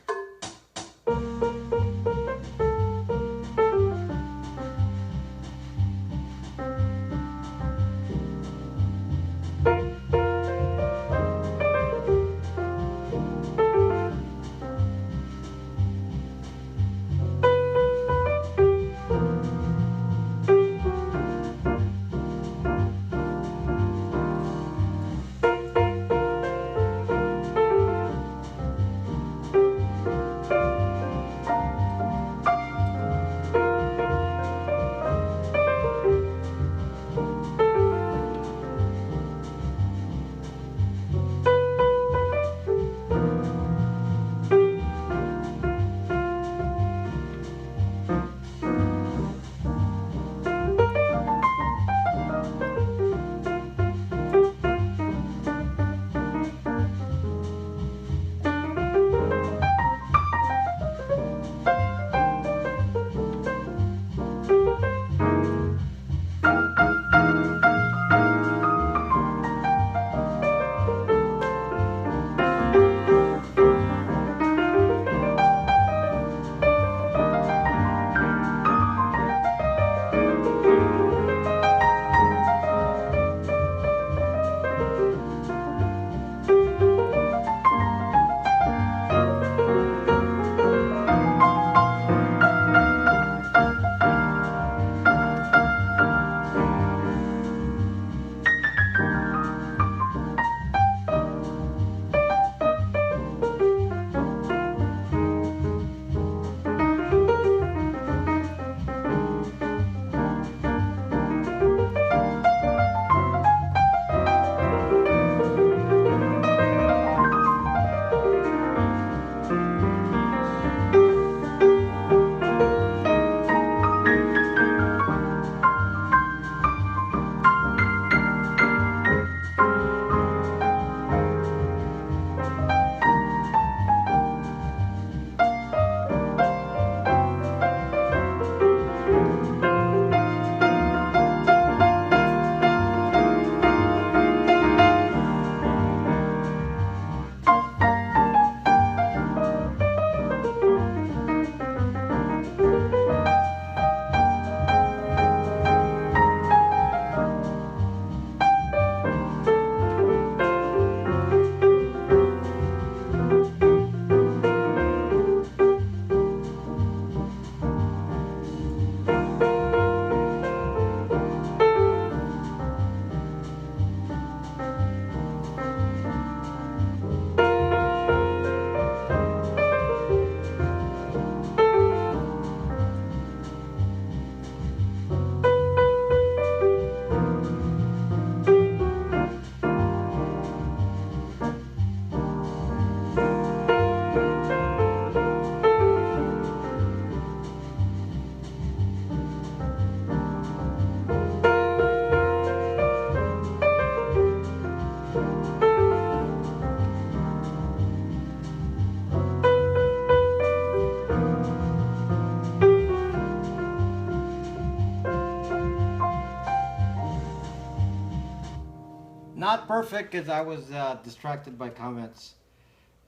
Not perfect because I was distracted by comments,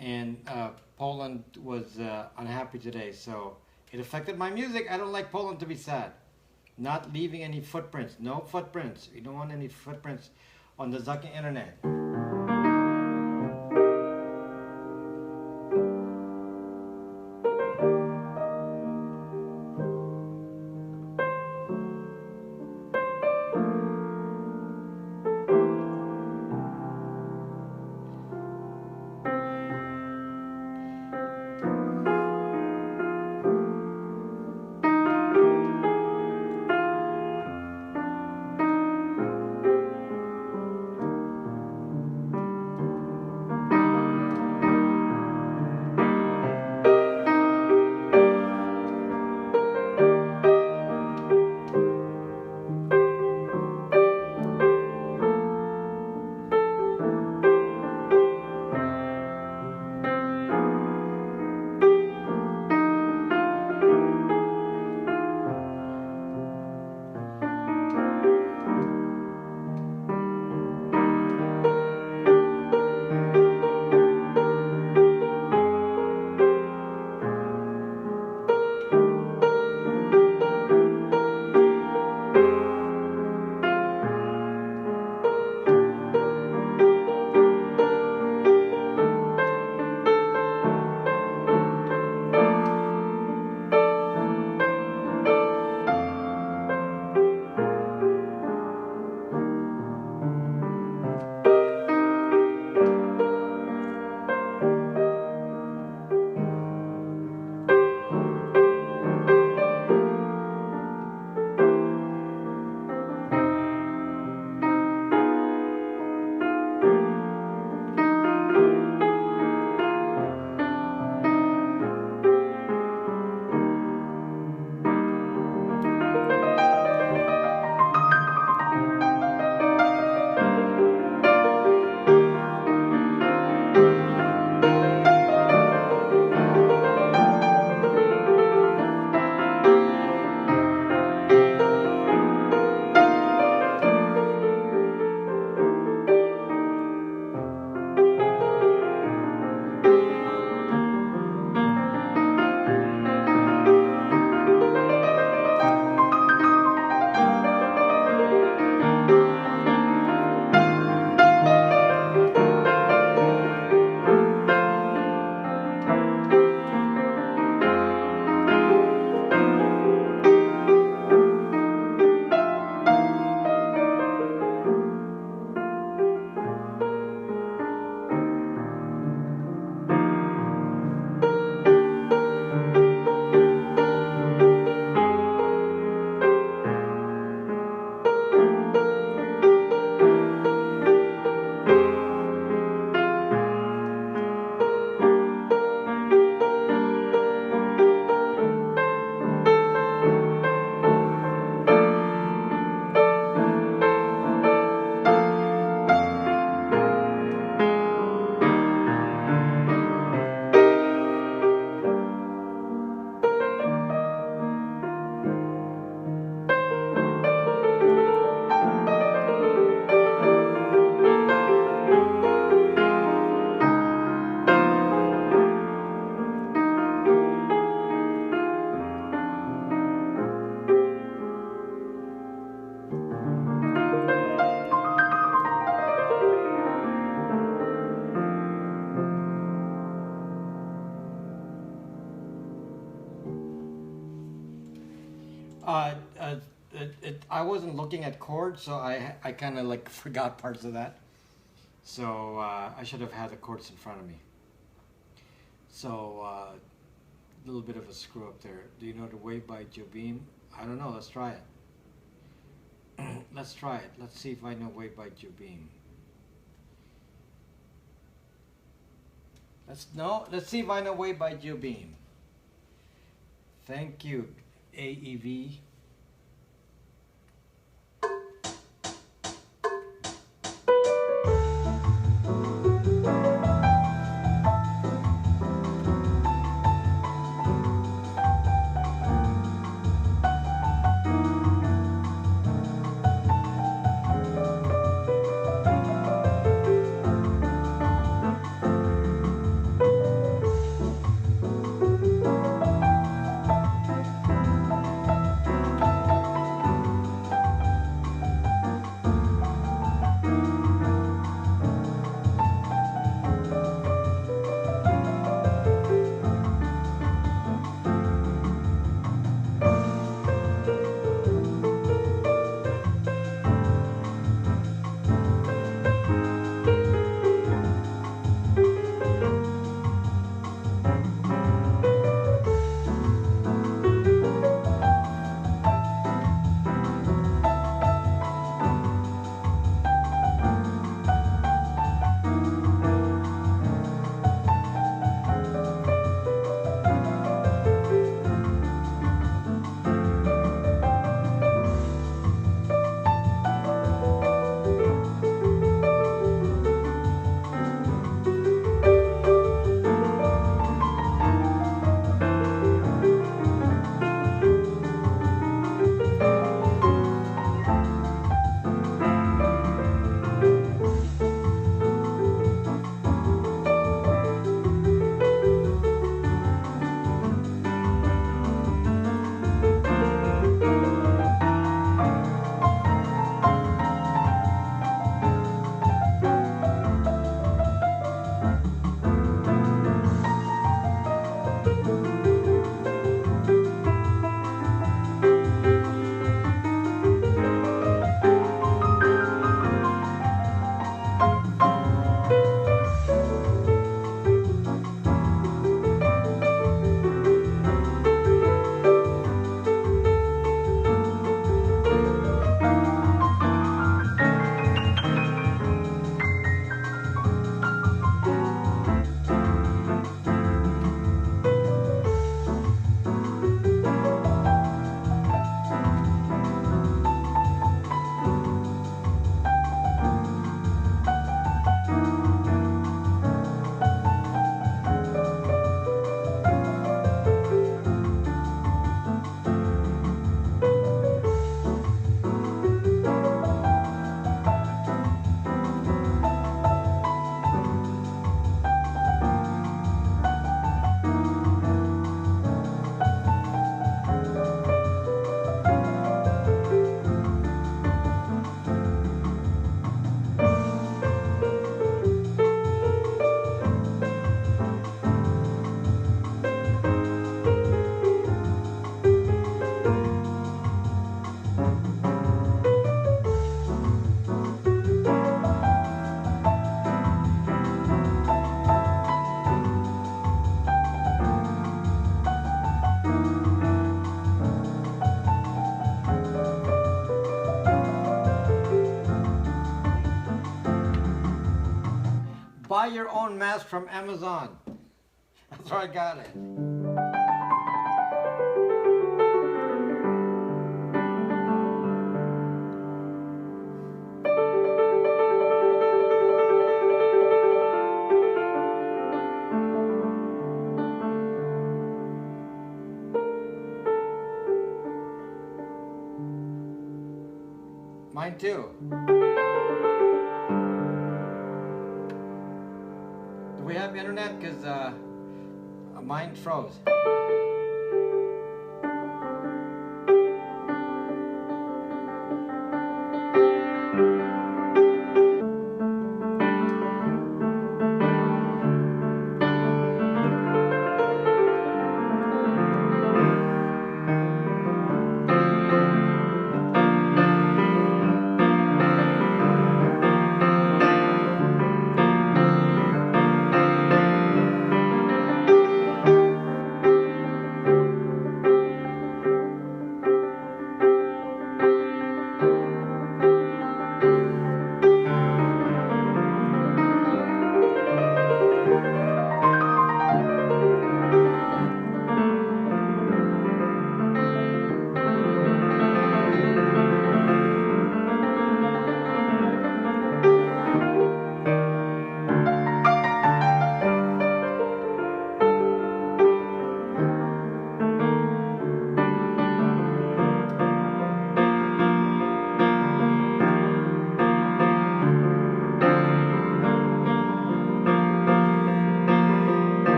and Poland was unhappy today, so it affected my music. I don't like Poland to be sad. Not leaving any footprints. No footprints. We don't want any footprints on the Zucking internet. uh, I wasn't looking at chords, so I kind of like forgot parts of that. So I should have had the chords in front of me. So a little bit of a screw up there. Do you know the Way by Jobim? I don't know. Let's try it. Let's try it. Let's see if I know Way by Jobim. Let's see if I know Way by Jobim. Thank you, AEV. Buy your own mask from Amazon. That's where I got it. Mine too. Do we have internet? Because mine froze.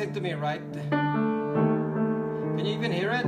listen to me, right? Can you even hear it?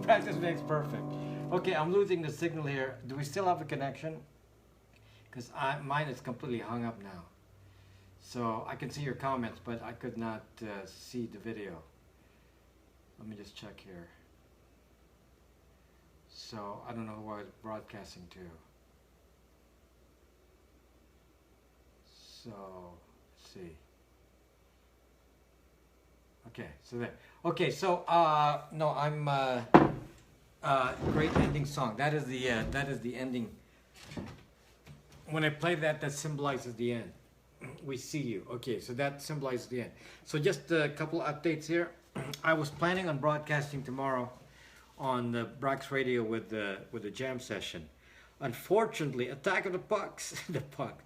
Practice makes perfect. Okay, I'm losing the signal here. Do we still have a connection? Because mine is completely hung up now. So I can see your comments, but I could not see the video. Let me just check here. So I don't know who I was broadcasting to. So let's see. Okay, so there. Okay, so no, I'm great ending song. That is the ending. When I play that, that symbolizes the end. We see you. Okay, so that symbolizes the end. So just a couple updates here. I was planning on broadcasting tomorrow on the Brax Radio with the jam session. Unfortunately, Attack of the Pucks, the puck.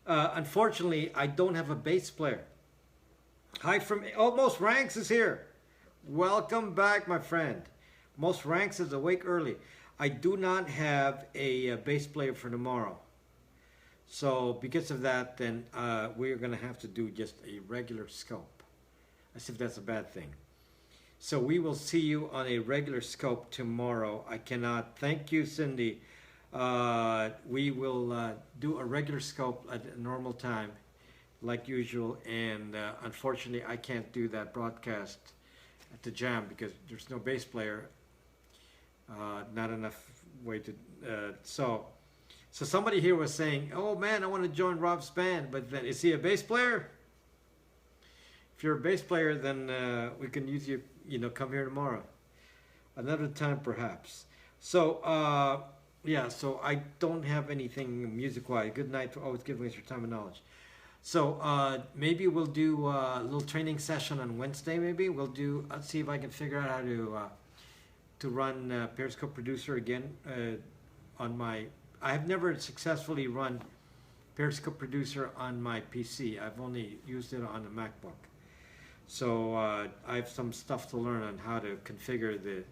Unfortunately, I don't have a bass player. Hi from Most Ranks is here. Welcome back, my friend. Most Ranks is awake early. I do not have a bass player for tomorrow. So because of that, then we're going to have to do just a regular scope. As if that's a bad thing. So we will see you on a regular scope tomorrow. I cannot. Thank you, Cindy. We will do a regular scope at a normal time, like usual. And unfortunately, I can't do that broadcast at the jam because there's no bass player. Not enough way to. So somebody here was saying, "Oh man, I want to join Rob's band," but then is he a bass player? If you're a bass player, then we can use you. You know, come here tomorrow, another time perhaps. So yeah, so I don't have anything music-wise. Good night for always giving us your time and knowledge. So maybe we'll do a little training session on Wednesday. Maybe we'll do. Let's see if I can figure out how to run Periscope Producer again on my. I have never successfully run Periscope Producer on my PC. I've only used it on a MacBook. So I have some stuff to learn on how to configure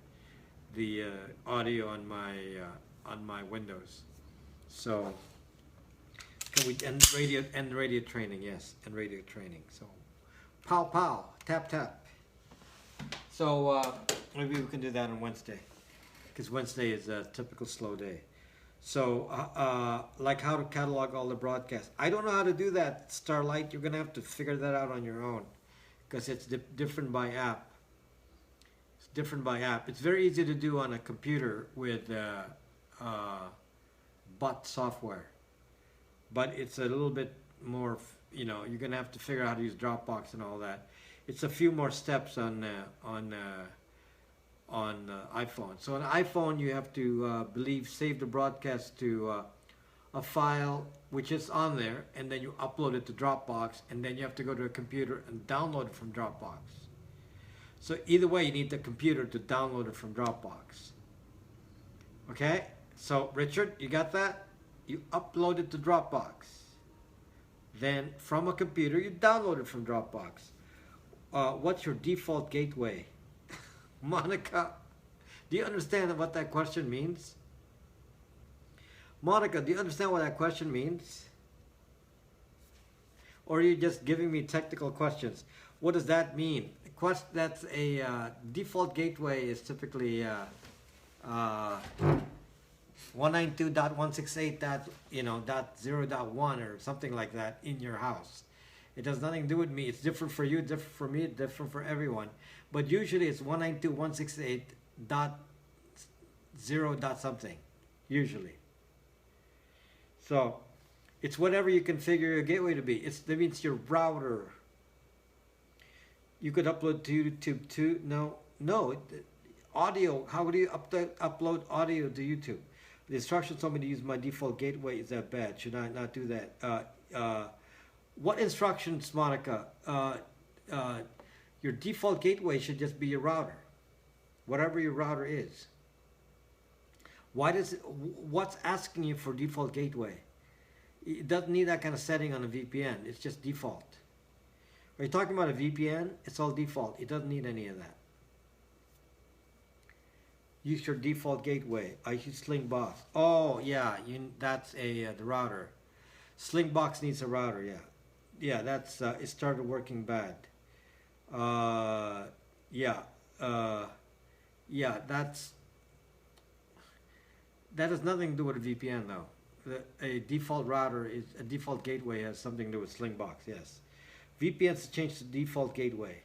the audio on my Windows. So can we end radio training? Yes, and radio training. So pow, tap. So maybe we can do that on Wednesday. because Wednesday is a typical slow day. So, like how to catalog all the broadcasts. I don't know how to do that, Starlight. You're gonna have to figure that out on your own, because it's different by app. It's different by app. It's very easy to do on a computer with bot software, but it's a little bit more. You're gonna have to figure out how to use Dropbox and all that. It's a few more steps on iPhone. So on iPhone, you have to save the broadcast to a file which is on there, and then you upload it to Dropbox, and then you have to go to a computer and download it from Dropbox. So either way, you need the computer to download it from Dropbox. Okay? So Richard, you got that? You upload it to Dropbox. Then from a computer, you download it from Dropbox. What's your default gateway? Monica, do you understand what that question means? Monica, do you understand what that question means? Or are you just giving me technical questions? What does that mean? That's a default gateway is typically 192.168.0.1 or something like that in your house. It has nothing to do with me. It's different for you, different for me, different for everyone. But usually it's 192.168.0. something. Usually. So it's whatever you configure your gateway to be. That means your router. You could upload to YouTube too. No. Audio. How would you upload audio to YouTube? The instructions told me to use my default gateway. Is that bad? Should I not do that? What instructions, Monica? Your default gateway should just be your router, whatever your router is. What's asking you for default gateway? It doesn't need that kind of setting on a VPN. It's just default. Are you talking about a VPN? It's all default. It doesn't need any of that. Use your default gateway. I use Slingbox. Oh yeah, that's the router. Slingbox needs a router. Yeah. That's it started working bad. That has nothing to do with a VPN though. A default gateway has something to do with Slingbox. Yes, VPNs change the default gateway.